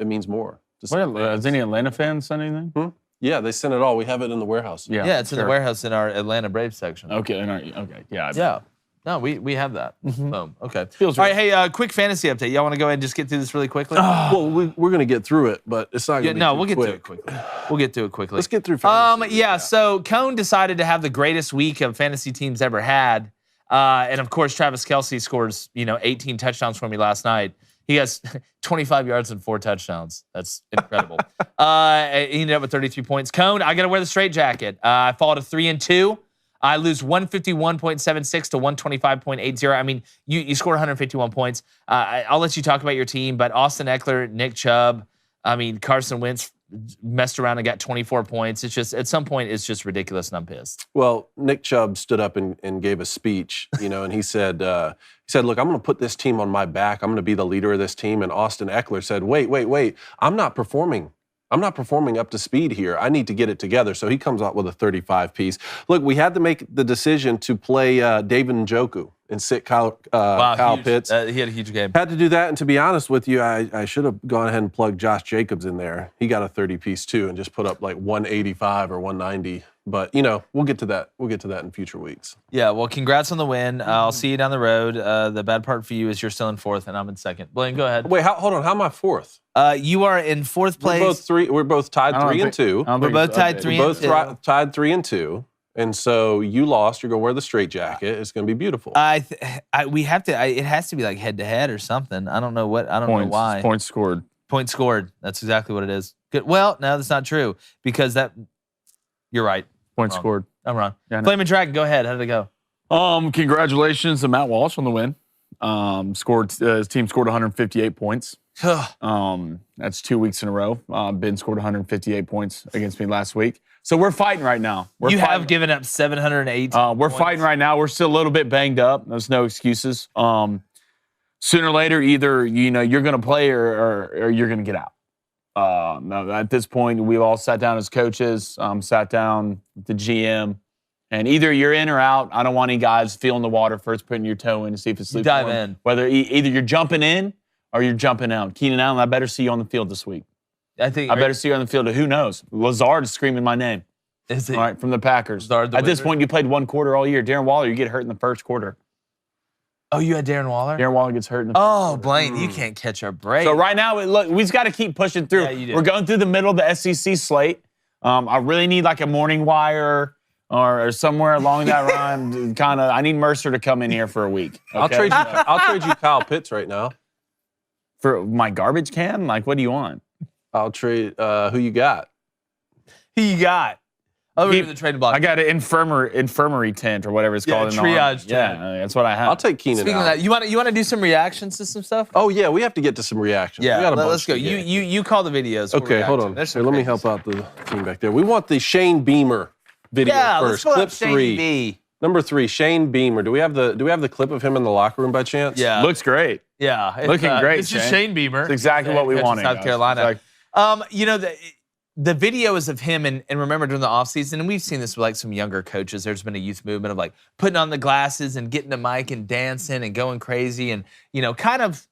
B: it means more. to some
C: Has
B: fans.
C: any Atlanta fans sent anything?
B: Yeah, they sent it all. We have it in the warehouse.
A: Yeah, it's in the warehouse in our Atlanta Braves section.
C: Okay. Okay. Yeah.
A: Yeah. No, we have that. Boom. Okay.
C: Feels
A: All right, hey, quick fantasy update. Y'all want to go ahead and just get through this really quickly?
B: Well, we're going to get through it, but it's not going to be
A: we'll
B: too
A: get to it
B: quick.
A: quickly. We'll get to it quickly.
B: Let's get through fantasy.
A: So Cone decided to have the greatest week of fantasy teams ever had. And of course, Travis Kelce scores, 18 touchdowns for me last night. He has 25 yards and 4 touchdowns. That's incredible. He ended up with 33 points. Cone, I got to wear the straight jacket. I fall to 3-2. I lose 151.76 to 125.80. I mean, you scored 151 points. I'll let you talk about your team, but Austin Eckler, Nick Chubb, Carson Wentz messed around and got 24 points. It's just, at some point, it's just ridiculous, and I'm pissed.
B: Well, Nick Chubb stood up and gave a speech, and he said, look, I'm going to put this team on my back. I'm going to be the leader of this team. And Austin Eckler said, wait. I'm not performing up to speed here. I need to get it together. So he comes out with a 35 piece. Look, we had to make the decision to play David Njoku and sit Kyle Pitts.
A: He had a huge game.
B: Had to do that. And to be honest with you, I should have gone ahead and plugged Josh Jacobs in there. He got a 30 piece too and just put up like 185 or 190. But, we'll get to that. We'll get to that in future weeks.
A: Yeah, well, congrats on the win. I'll see you down the road. The bad part for you is you're still in 4th, and I'm in 2nd. Blaine, go ahead.
B: Wait, hold on. How am I 4th?
A: You are in 4th place.
B: We're both tied 3-2.
A: We're both tied 3
B: We're
A: and
B: both
A: 2.
B: tied 3-2. And so you lost. You're going to wear the straight jacket. It's going to be beautiful.
A: We have to. It has to be like head to head or something. I don't know what. I don't know why.
C: Points scored.
A: Points scored. That's exactly what it is. Good. Well, no, that's not true because that. You're right.
C: Points
A: Wrong.
C: scored.
A: I'm wrong.
C: Yeah, I know.
A: Flamin' Dragon, go ahead. How did it go?
C: Congratulations to Matt Walsh on the win. His team scored 158 points. That's 2 weeks in a row. Ben scored 158 points against me last week. So we're fighting right now.
A: You have given up 708.
C: We're fighting right now. We're still a little bit banged up. There's no excuses. Sooner or later, either you're going to play or you're going to get out. No, at this point, we've all sat down as coaches, sat down with the GM, and either you're in or out. I don't want any guys feeling the water first, putting your toe in to see if it's sleeping.
A: Dive in.
C: Whether either you're jumping in or you're jumping out. Keenan Allen, I better see you on the field this week. I better see you on the field. Who knows? Lazard is screaming my name.
A: Is it?
C: All right, from the Packers.
A: Lazard the
C: At this
A: wizard?
C: point, you played one quarter all year. Darren Waller, you get hurt in the first quarter.
A: Oh, you had Darren Waller?
C: Darren Waller gets hurt in the first quarter.
A: Blaine, you can't catch a break.
C: So right now, look, we just got to keep pushing through.
A: Yeah, you do.
C: We're going through the middle of the SEC slate. I really need like a morning wire or somewhere along that line. I need Mercer to come in here for a week. Okay?
B: I'll trade you Kyle Pitts right now.
C: For my garbage can? Like, what do you want?
B: I'll trade who you got.
A: Who you got? Oh, we're the trading block.
C: I got an infirmary tent or whatever it's called.
A: Triage tent.
C: Yeah, that's what I have.
B: I'll take Keenan
A: Speaking
B: out.
A: of that, you want to do some reactions to some stuff?
B: Oh, yeah, we have to get to some reactions.
A: Yeah,
B: we got a bunch
A: let's go.
B: to get.
A: You call the videos. We'll
B: Okay,
A: react
B: hold
A: to
B: on.
A: them.
B: Here, let me help out the team back there. We want the Shane Beamer video
A: Yeah,
B: first.
A: let's pull
B: Clip
A: up Shane
B: 3.
A: B.
B: Number 3, Shane Beamer. Do we have the clip of him in the locker room by chance?
A: Yeah.
C: Looks great.
A: Yeah.
C: Looking great,
A: This is
C: Shane.
A: Shane Beamer.
C: It's exactly what we
A: Coach of
C: wanted.
A: South
C: guys.
A: Carolina.
C: It's
A: You know, the video is of him, and remember during the offseason, and we've seen this with like some younger coaches, there's been a youth movement of like putting on the glasses and getting the mic and dancing and going crazy and, you know, kind of,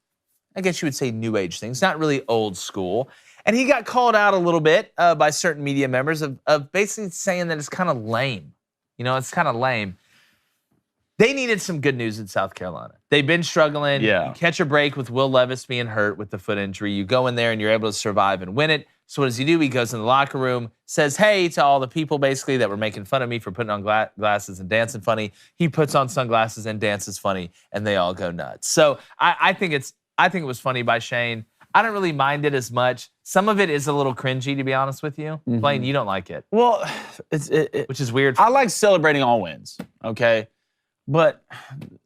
A: I guess you would say new age things, not really old school. And he got called out a little bit by certain media members of basically saying that it's kind of lame. You know, it's kind of lame. They needed some good news in South Carolina. They've been struggling.
C: Yeah.
A: You catch a break with Will Levis being hurt with the foot injury. You go in there and you're able to survive and win it. So what does he do? He goes in the locker room, says hey to all the people basically that were making fun of me for putting on glasses and dancing funny. He puts on sunglasses and dances funny, and they all go nuts. So I think it was funny by Shane. I don't really mind it as much. Some of it is a little cringy, to be honest with you. Blaine, you don't like it.
C: Well,
A: which is weird.
C: I like celebrating all wins, okay? But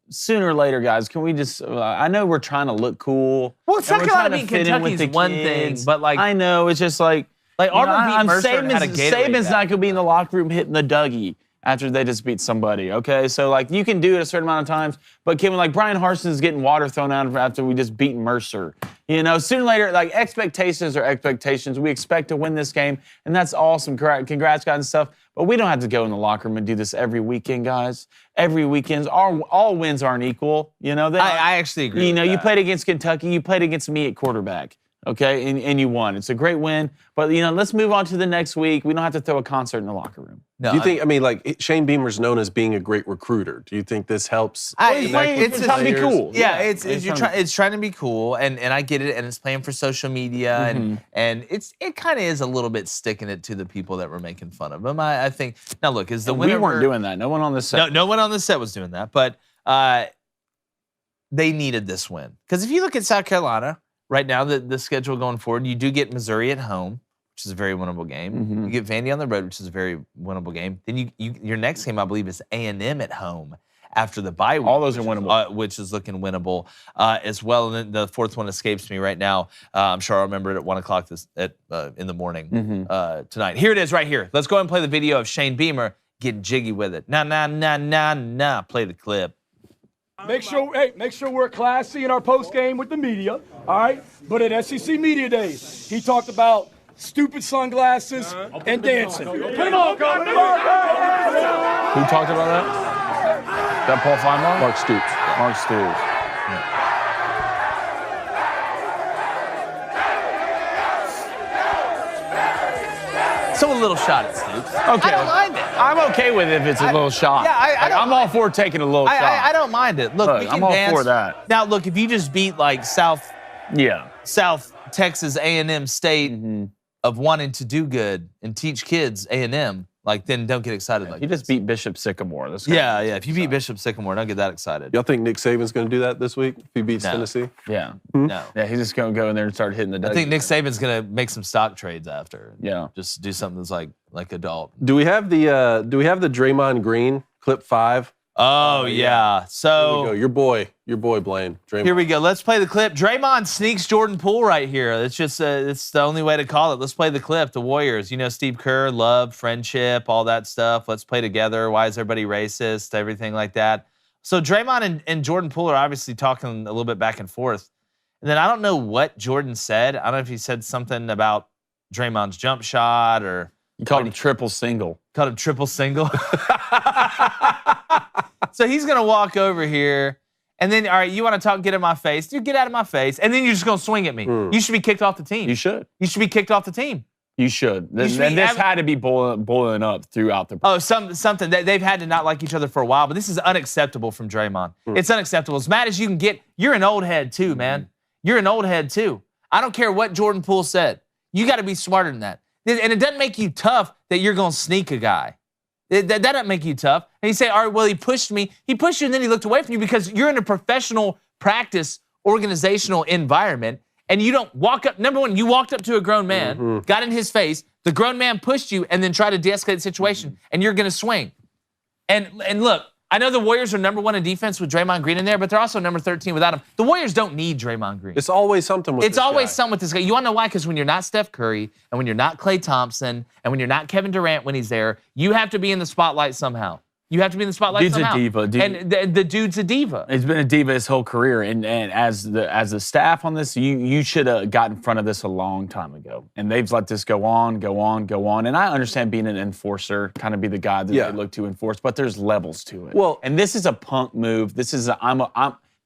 C: sooner or later, guys, can we just, I know we're trying to look cool.
A: Well, South Carolina being Kentucky's one thing, but like.
C: I know, it's just like
A: Auburn beat Mercer and had a Gatorade
C: Saban's
A: bag.
C: not going to be in the locker room hitting the Dougie after they just beat somebody, okay? So, like, you can do it a certain amount of times, but can we, like, Brian Harson's getting water thrown out after we just beat Mercer. You know, sooner or later, like, expectations are expectations. We expect to win this game, and that's awesome. Congrats, guys, and stuff. But we don't have to go in the locker room and do this every weekend, guys. Every weekend. All wins aren't equal. You know,
A: I actually agree.
C: You know,
A: with
C: you
A: that.
C: played against Kentucky. You played against me at quarterback. Okay, and you won. It's a great win. But, you know, let's move on to the next week. We don't have to throw a concert in the locker room.
A: No,
B: Do you think, I mean, like, Shane Beamer's known as being a great recruiter. Do you think this helps?
C: He's trying to be cool.
A: Yeah, it's trying to be cool, and I get it, and it's playing for social media, and it kind of is a little bit sticking it to the people that were making fun of him. I think. Now look, is the
C: We
A: winner?
C: weren't doing that. No one on the set.
A: No one on the set was doing that, but they needed this win because if you look at South Carolina right now, the schedule going forward, you do get Missouri at home, which is a very winnable game. You get Vandy on the road, which is a very winnable game. Then your next game, I believe, is A&M at home after the bye week.
C: All those are winnable.
A: Which is looking winnable as well. And then the fourth one escapes me right now. I'm sure I'll remember it at 1 o'clock in the morning tonight. Here it is right here. Let's go ahead and play the video of Shane Beamer getting jiggy with it. Nah. Play the clip.
I: Make sure we're classy in our post game with the media, all right? But at SEC Media Days, he talked about stupid sunglasses and dancing. Put him on, come on.
C: Who talked about that? Is that Paul Feinbaum?
B: Mark Stoops.
C: Mark Stoops.
A: So a little shot at Stoops.
C: Okay.
A: I don't mind it.
C: I'm okay with it if it's a little shot.
A: Yeah, I don't
C: I'm all for taking a little shot.
A: I don't mind it. Look, we can
C: I'm all
A: dance.
C: for that.
A: Now, look, if you just beat like South Texas A&M State of wanting to do good and teach kids A&M, like then don't get excited like
C: You just beat Bishop Sycamore.
A: Yeah. If you beat Bishop Sycamore, don't get that excited.
B: Y'all think Nick Saban's going to do that this week if he beats Tennessee?
C: Yeah.
A: No.
C: Yeah, he's just going to go in there and start hitting the
A: I think Nick Saban's going to make some stock trades after.
C: Yeah.
A: Just do something that's like adult.
B: Do we have the Draymond Green clip 5?
A: Oh, yeah. So
B: Here we go. Your boy Blaine. Draymond.
A: Here we go. Let's play the clip. Draymond sneaks Jordan Poole right here. It's just it's the only way to call it. Let's play the clip. The Warriors. You know, Steve Kerr, love, friendship, all that stuff. Let's play together. Why is everybody racist? Everything like that. So Draymond and Jordan Poole are obviously talking a little bit back and forth. And then I don't know what Jordan said. I don't know if he said something about Draymond's jump shot or
C: You called him triple single.
A: Called him triple single. So he's going to walk over here, and then, all right, you want to get in my face? Dude, get out of my face. And then you're just going to swing at me. You should be kicked off the team.
C: You should.
A: You should be kicked off the team.
C: You should. This had to be boiling up throughout the.
A: Oh, something. They've had to not like each other for a while, but this is unacceptable from Draymond. It's unacceptable. As mad as you can get, you're an old head too, man. You're an old head too. I don't care what Jordan Poole said. You got to be smarter than that. And it doesn't make you tough that you're going to sneak a guy. That doesn't make you tough. And you say, all right, well, he pushed me. He pushed you, and then he looked away from you because you're in a professional practice organizational environment, and you don't walk up. Number one, you walked up to a grown man, got in his face, The grown man pushed you and then tried to de-escalate the situation, and you're going to swing. And look, I know the Warriors are number 1 in defense with Draymond Green in there, but they're also number 13 without him. The Warriors don't need Draymond Green.
B: It's always something with this guy.
A: It's always something with this guy. You want to know why? Because when you're not Steph Curry, and when you're not Klay Thompson, and when you're not Kevin Durant when he's there, you have to be in the spotlight somehow. You have to be in the spotlight somehow.
C: Dude's a diva.
A: And the dude's a diva.
C: He's been a diva his whole career. And as the staff on this, you should have got in front of this a long time ago. And they've let this go on. And I understand being an enforcer, kind of be the guy that they look to enforce, but there's levels to it.
B: Well,
C: and this is a punk move. This is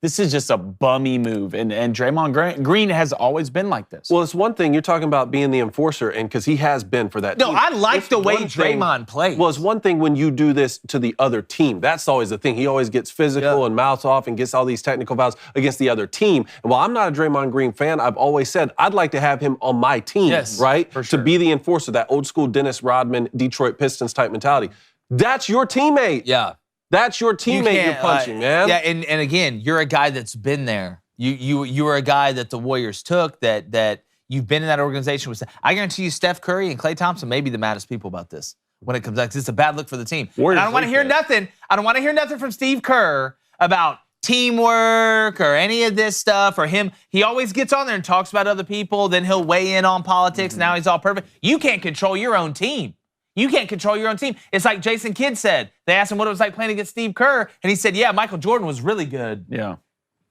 C: this is just a bummy move. And Draymond Green has always been like this.
B: Well, it's one thing you're talking about being the enforcer, and because he has been for that team.
A: No, I like the way Draymond plays.
B: Well, it's one thing when you do this to the other team. That's always the thing. He always gets physical and mouths off and gets all these technical fouls against the other team. And while I'm not a Draymond Green fan, I've always said I'd like to have him on my team, right?
A: For sure.
B: To be the enforcer, that old school Dennis Rodman, Detroit Pistons type mentality. That's your teammate.
A: Yeah.
B: That's your teammate you're punching, man.
A: Yeah, and again, you're a guy that's been there. You were a guy that the Warriors took, that you've been in that organization with. I guarantee you Steph Curry and Klay Thompson may be the maddest people about this when it comes out, because it's a bad look for the team. And I don't want to hear nothing. I don't want to hear nothing from Steve Kerr about teamwork or any of this stuff, or him. He always gets on there and talks about other people, then he'll weigh in on politics. Now he's all perfect. You can't control your own team. You can't control your own team. It's like Jason Kidd said. They asked him what it was like playing against Steve Kerr, and he said, yeah, Michael Jordan was really good.
C: Yeah,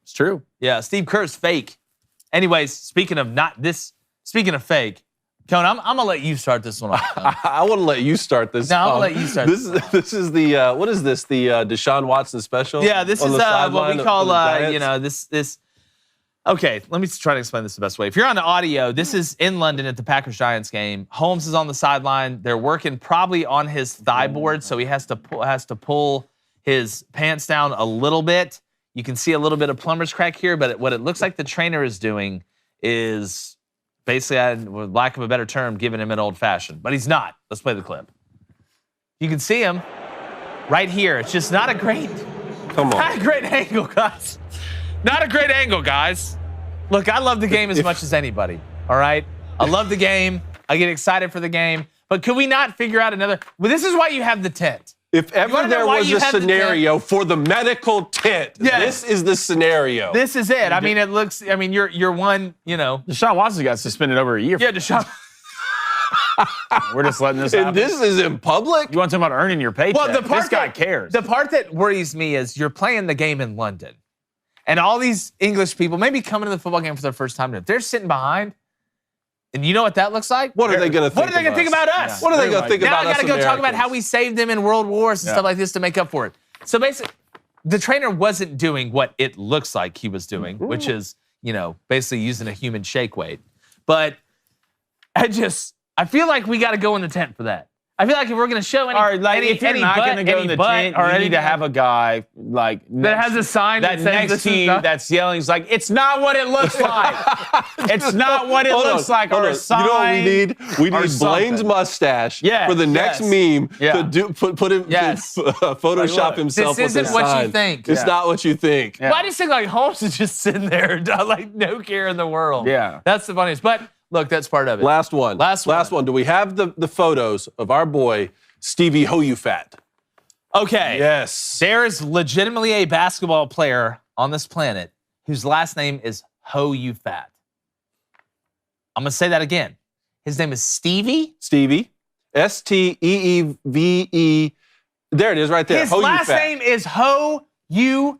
C: it's true.
A: Yeah, Steve Kerr's fake. Anyways, speaking of fake, Cone, I'm going to let you start this one off.
B: I want to let you start this.
A: No, I'm going to let you start this.
B: This is the, what is this, the Deshaun Watson special?
A: Yeah, this is what we call, this. Okay, let me try to explain this the best way. If you're on the audio, this is in London at the Packers-Giants game. Holmes is on the sideline. They're working probably on his thigh board, so he has to pull his pants down a little bit. You can see a little bit of plumber's crack here, but what it looks like the trainer is doing is basically, with lack of a better term, giving him an old-fashioned. But he's not. Let's play the clip. You can see him right here. It's just not a great angle, guys. Not a great angle, guys. Look, I love the game as much as anybody, all right? I love the game. I get excited for the game. But could we not figure out another? Well, this is why you have the tent.
B: If ever there was a scenario for the medical tent, this is the scenario.
A: This is it. I mean, it looks, you're one,
C: Deshaun Watson got suspended over a year.
A: Yeah, Deshaun.
C: We're just letting this happen.
B: And this is in public?
C: You want to talk about earning your paycheck?
A: Well,
C: this guy cares.
A: The part that worries me is you're playing the game in London. And all these English people, maybe coming to the football game for their first time, if they're sitting behind, and you know what that looks like?
B: What are they going to think
A: What are they going to think about us?
B: Yeah. What are they going to think about us?
A: Now I got to go talk about how we saved them in world wars and stuff like this to make up for it. So basically, the trainer wasn't doing what it looks like he was doing, which is, basically using a human shake weight. But I feel like we got to go in the tent for that. I feel like if we're going to show
C: if you're not going to go in the tent, you need to have a guy
A: that has a sign that says
C: next to you that's yelling. It's like, it's not what it looks like. It's not what it looks like. Or a sign.
B: You know what we need? We need Blaine's mustache for the next meme to put him Photoshop himself with this sign.
A: This isn't what you think.
B: It's not what you think.
A: Why do you think like Holmes is just sitting there, like no care in the world?
C: Yeah,
A: that's the funniest. But look, that's part of it.
B: Last one. Do we have the photos of our boy, Stevie Hoyufat?
A: Okay.
B: Yes.
A: There is legitimately a basketball player on this planet whose last name is Hoyufat. I'm going to say that again. His name is Stevie.
B: Stevie. Steeve. There it is right there.
A: His last name is Hoyufat.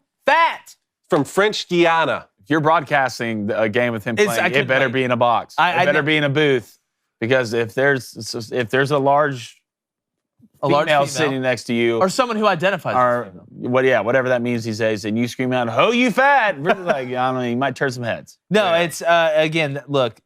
B: From French Guiana.
C: If you're broadcasting a game with him playing, it better be in a box. It better be in a booth, because if there's a large female sitting next to you,
A: or someone who identifies,
C: whatever that means these days, and you scream out, "Ho, you fat!" Really, you might turn some heads.
A: No, it's again. Look,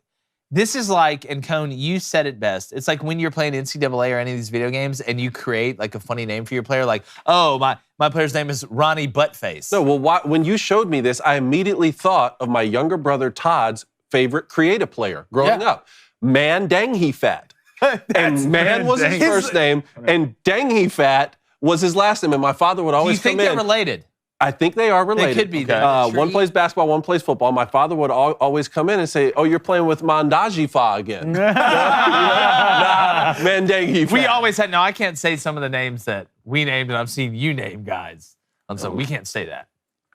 A: this is like, and Cone, you said it best. It's like when you're playing NCAA or any of these video games, and you create like a funny name for your player, like, oh, my player's name is Ronnie Buttface.
B: No, well, when you showed me this, I immediately thought of my younger brother Todd's favorite creative player growing up, Man Dang He Fat. And Man was his first name, and Dang He Fat was his last name. And my father would always come in.
A: Do you think they're related?
B: I think they are related.
A: They could be.
B: One plays basketball, one plays football. My father would always come in and say, "Oh, you're playing with Mandaji Fa again." Mandagi Fa.
A: We always had. No, I can't say some of the names that we named, and I've seen you name guys, and so we can't say that.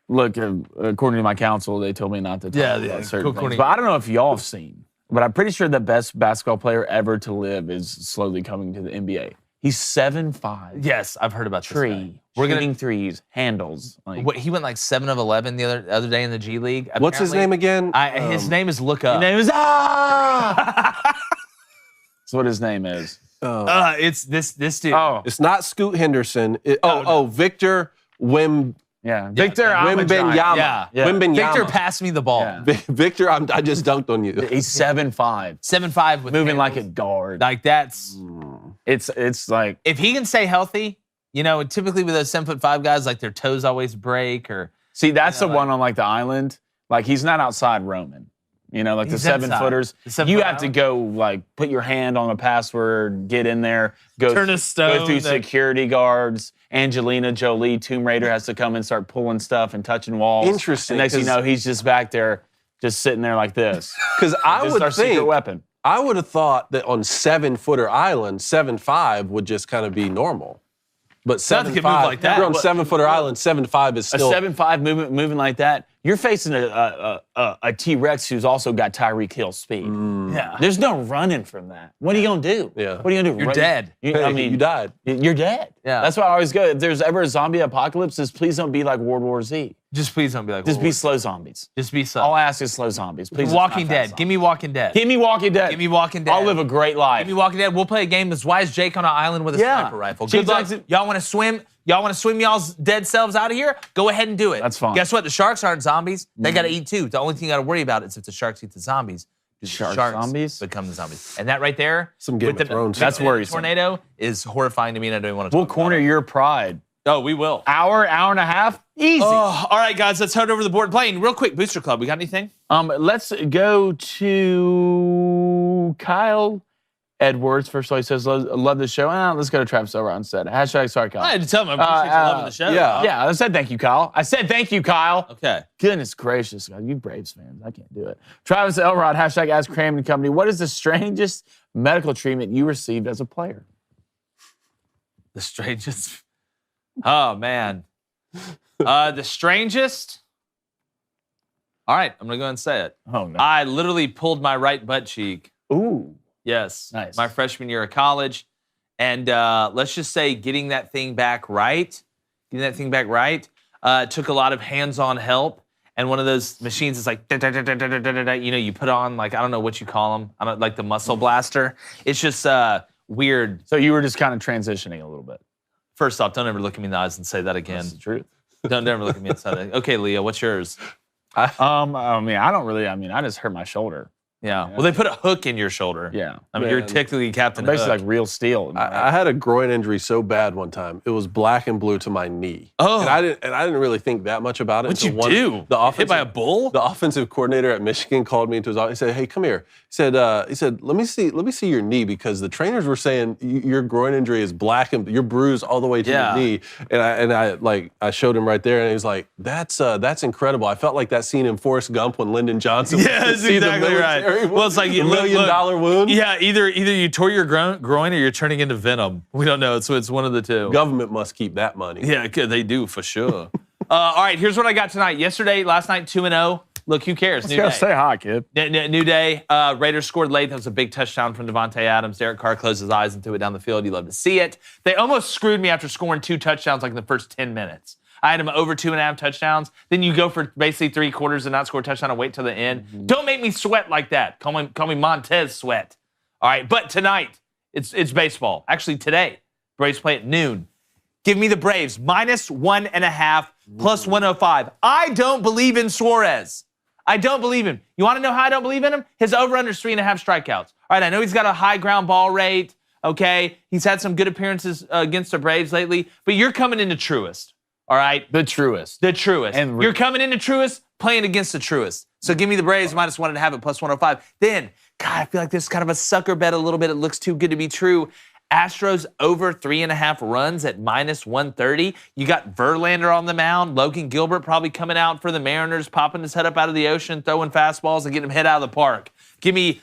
C: Look, according to my counsel, they told me not to talk about certain things. But I don't know if y'all have seen, but I'm pretty sure the best basketball player ever to live is slowly coming to the NBA. He's 7'5".
A: Yes, I've heard about this guy.
C: We're getting threes, handles. Like,
A: he went like 7 of 11 the other day in the G League. Apparently.
B: What's his name again?
A: His name is Look Up.
C: His name is That's what his name is.
A: It's this dude.
C: Oh,
B: it's not Scoot Henderson. Victor Wembanyama.
C: Victor
B: Wembanyama.
A: Yeah.
B: Wembanyama.
A: Victor passed me the ball.
C: Yeah.
B: Victor, I just dunked on you.
C: He's 7'5".
A: 7'5" with
C: moving
A: handles.
C: like a guard.
A: Like that's.
C: It's like
A: If he can stay healthy, typically with those 7'5" guys, like their toes always break or.
C: See, that's the one on like the island. Like he's not outside roaming. Like the 7-footers. You have to go like put your hand on a password, get in there,
A: Turn a stone,
C: go through security guards. Angelina Jolie, Tomb Raider has to come and start pulling stuff and touching walls.
B: Interesting.
C: And next thing you know, he's just back there, just sitting there like this.
B: Because I would think
C: secret weapon.
B: I would have thought that on 7-footer island, 7'5" would just kind of be normal. But 7'5",
A: like that.
B: you're on 7-footer island, 7'5" is still
C: a 7'5" moving like that. You're facing a T-Rex who's also got Tyreek Hill speed.
A: Yeah.
C: There's no running from that. What are you gonna do?
B: Yeah.
C: What are you gonna do?
A: You're dead.
B: you died.
C: You're dead.
A: Yeah.
C: That's why I always go. If there's ever a zombie apocalypse, please don't be like World War Z.
A: Just please don't be like.
C: Just be slow zombies.
A: Just be slow.
C: All I ask is slow zombies. Please.
A: Walking Dead. Give me Walking Dead.
C: Give me Walking Dead.
A: Give me Walking Dead.
C: I'll live a great life.
A: Give me Walking Dead. We'll play a game that's why is Jake on an island with a sniper rifle. Good luck. Y'all want to swim? Y'all want to swim y'all's dead selves out of here? Go ahead and do it.
C: That's fine.
A: Guess what? The sharks aren't zombies. They got to eat too. The only thing you got to worry about is if the sharks eat the zombies. Do the
C: Sharks zombies?
A: become the zombies. And that right there,
B: Some Game of Thrones.
C: That's worrisome.
A: Tornado is horrifying to me, and I don't even want to
C: We'll
A: talk
C: corner
A: about it.
C: your pride.
A: Oh, we will.
C: Hour and a half, easy.
A: Oh, all right, guys, let's head over to the board playing. Real quick, Booster Club, we got anything?
C: Let's go to Kyle Edwards. First of all, he says, love the show. Let's go to Travis Elrod instead. Hashtag sorry, Kyle.
A: I had to tell him I appreciate you loving the show.
C: Yeah, I said thank you, Kyle.
A: Okay.
C: Goodness gracious, God, you Braves fans. I can't do it. Travis Elrod, hashtag Ask Cram and Company. What is the strangest medical treatment you received as a player?
A: The strangest. Oh, man. The strangest. All right, I'm going to go ahead and say it.
C: Oh, no.
A: I literally pulled my right butt cheek.
C: Ooh.
A: Yes.
C: Nice.
A: My freshman year of college. And let's just say getting that thing back right, took a lot of hands-on help. And one of those machines is like, you put on, like, I don't know what you call them. I don't like the muscle blaster. It's just weird.
C: So you were just kind of transitioning a little bit.
A: First off, don't ever look at me in the eyes and say that again.
C: That's the truth.
A: Don't ever look at me and say that. Okay, Leah, what's yours?
C: I just hurt my shoulder.
A: Yeah. Well, they put a hook in your shoulder.
C: Yeah.
A: I mean, you're technically Captain Hook.
C: Basically like real steel.
B: I had a groin injury so bad one time. It was black and blue to my knee.
A: Oh.
B: And I didn't really think that much about it.
A: What'd you
B: until
A: do? Hit by a bull?
B: The offensive coordinator at Michigan called me into his office. He said, "Hey, come here." He said, "Let me see your knee because the trainers were saying your groin injury is black and you're bruised all the way to your knee." And I showed him right there, and he was like, "That's incredible." I felt like that scene in Forrest Gump when Lyndon Johnson.
A: Yeah, that's exactly right. Well, it's like
B: $1 million wound.
A: Yeah, either you tore your groin or you're turning into Venom. We don't know. So it's one of the two.
B: Government must keep that money.
A: Yeah, they do for sure. All right, here's what I got tonight. Last night, 2-0. Look, who cares? New day.
C: Say hi, kid.
A: New day. Raiders scored late. That was a big touchdown from Devontae Adams. Derek Carr closed his eyes and threw it down the field. You love to see it. They almost screwed me after scoring 2 touchdowns like in the first 10 minutes. I had him over 2.5 touchdowns. Then you go for basically 3 quarters and not score a touchdown and wait till the end. Mm-hmm. Don't make me sweat like that. Call me Montez Sweat. All right, but tonight, it's baseball. Actually, today, Braves play at noon. Give me the Braves, -1.5, plus 105. I don't believe in Suarez. I don't believe him. You want to know how I don't believe in him? His over-under is 3.5 strikeouts. All right, I know he's got a high ground ball rate, okay? He's had some good appearances against the Braves lately, but you're coming into Truist, all right?
C: The Truist.
A: The Truist.
C: And
A: you're coming into Truist, playing against the Truist. So give me the Braves, -1.5 at plus 105. Then, God, I feel like this is kind of a sucker bet a little bit. It looks too good to be true. Astros over 3.5 runs at -130. You got Verlander on the mound. Logan Gilbert probably coming out for the Mariners, popping his head up out of the ocean, throwing fastballs and getting him hit out of the park. Give me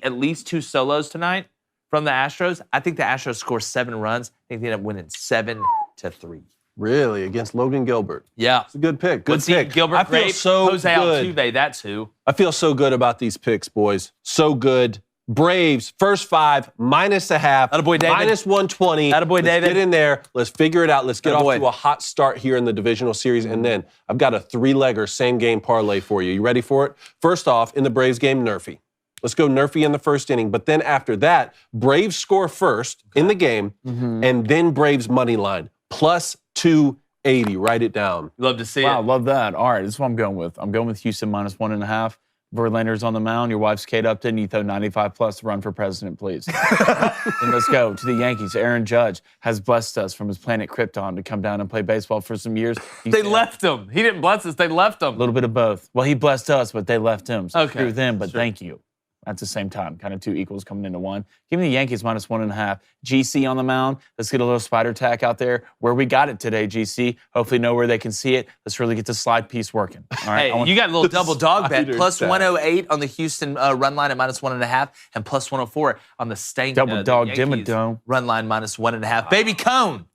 A: at least 2 solos tonight from the Astros. I think the Astros score 7 runs. I think they end up winning 7-3.
B: Really? Against Logan Gilbert?
A: Yeah.
B: It's a good pick. Good pick.
A: Gilbert,
B: I feel
A: great.
B: so
A: Jose
B: good.
A: Altuve, that's who.
B: I feel so good about these picks, boys. So good. Braves, first 5, -0.5.
A: Attaboy, David.
B: -120.
A: Attaboy, David.
B: Let's get in there. Let's figure it out. Let's get
A: Attaboy.
B: off to a hot start here in the divisional series. And then I've got a 3-legger same-game parlay for you. You ready for it? First off, in the Braves game, Nerfy. Let's go Nerfy in the first inning. But then after that, Braves score first in the game, and then Braves money line, +280. Write it down.
A: Love to see
C: Wow,
A: it.
C: love that. All right, this is what I'm going with. I'm going with Houston -1.5. Verlander's on the mound. Your wife's Kate Upton. You throw 95+ to run for president, please. And let's go to the Yankees. Aaron Judge has blessed us from his planet Krypton to come down and play baseball for some years.
A: They left him. He didn't bless us. They left him.
C: A little bit of both. Well, he blessed us, but they left him. So
A: Okay.
C: screw them, but
A: Sure.
C: thank you. At the same time, kind of 2 equals coming into 1. Give me the Yankees -1.5. GC on the mound. Let's get a little spider tack out there. Where we got it today, GC. Hopefully know where they can see it. Let's really get the slide piece working. All right.
A: Hey, you got a little double dog bet.
B: Spider
A: Plus
B: tack.
A: 108 on the Houston run line at -1.5, and plus 104 on the Stank
C: Double dog
A: Yankees
C: dimmadome.
A: run line -1.5. Baby Cone.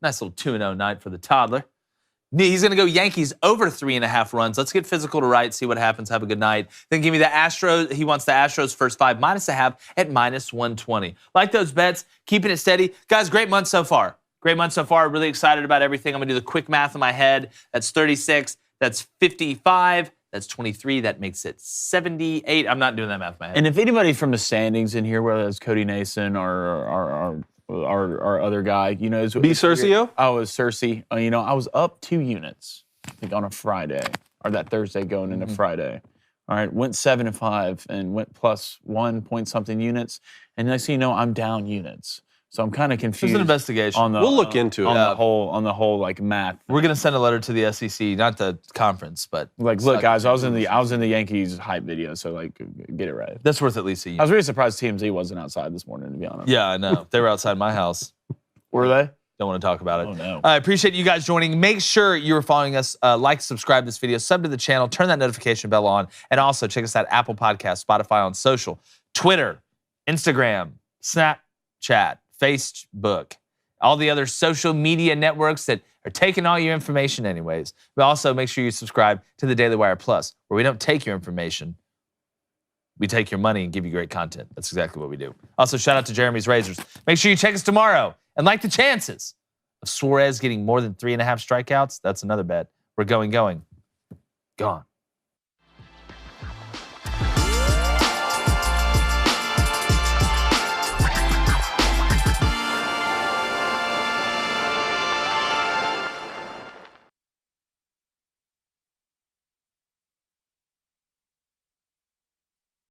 A: Nice little 2-0 night for the toddler. He's going to go Yankees over 3.5 runs. Let's get physical to right, see what happens. Have a good night. Then give me the Astros. He wants the Astros first 5, -0.5 at -120. Like those bets, keeping it steady. Guys, great month so far. Great month so far. Really excited about everything. I'm going to do the quick math in my head. That's 36. That's 55. That's 23. That makes it 78. I'm not doing that math in my head.
C: And if anybody from the standings in here, whether it's Cody Nason or our other guy, you know,
B: B. Cercio?
C: I was Cersei. You know, I was up 2 units, I think, on a Friday or that Thursday going into Friday. All right, went 7-5 and went +1 point something units. And next thing you know, I'm down units. So I'm kind of confused.
A: It's an investigation.
C: On the,
B: We'll look into it.
C: on the whole like math.
A: We're going to send a letter to the SEC, not the conference, but
C: Like, look, guys, I was in the Yankees hype video, so like, get it right.
A: that's worth at least a
C: I
A: year.
C: was really surprised TMZ wasn't outside this morning, to be honest.
A: Yeah, I know. They were outside my house.
C: Were they?
A: Don't want to talk about it.
C: Oh, no.
A: I appreciate you guys joining. Make sure you're following us. Like, subscribe to this video, sub to the channel, turn that notification bell on, and also check us out Apple Podcasts, Spotify, on social, Twitter, Instagram, Snapchat, Facebook, all the other social media networks that are taking all your information anyways. But also make sure you subscribe to the Daily Wire Plus, where we don't take your information. We take your money and give you great content. That's exactly what we do. Also, shout out to Jeremy's Razors. Make sure you check us tomorrow. And like the chances of Suarez getting more than 3.5 strikeouts, that's another bet. We're going. Gone.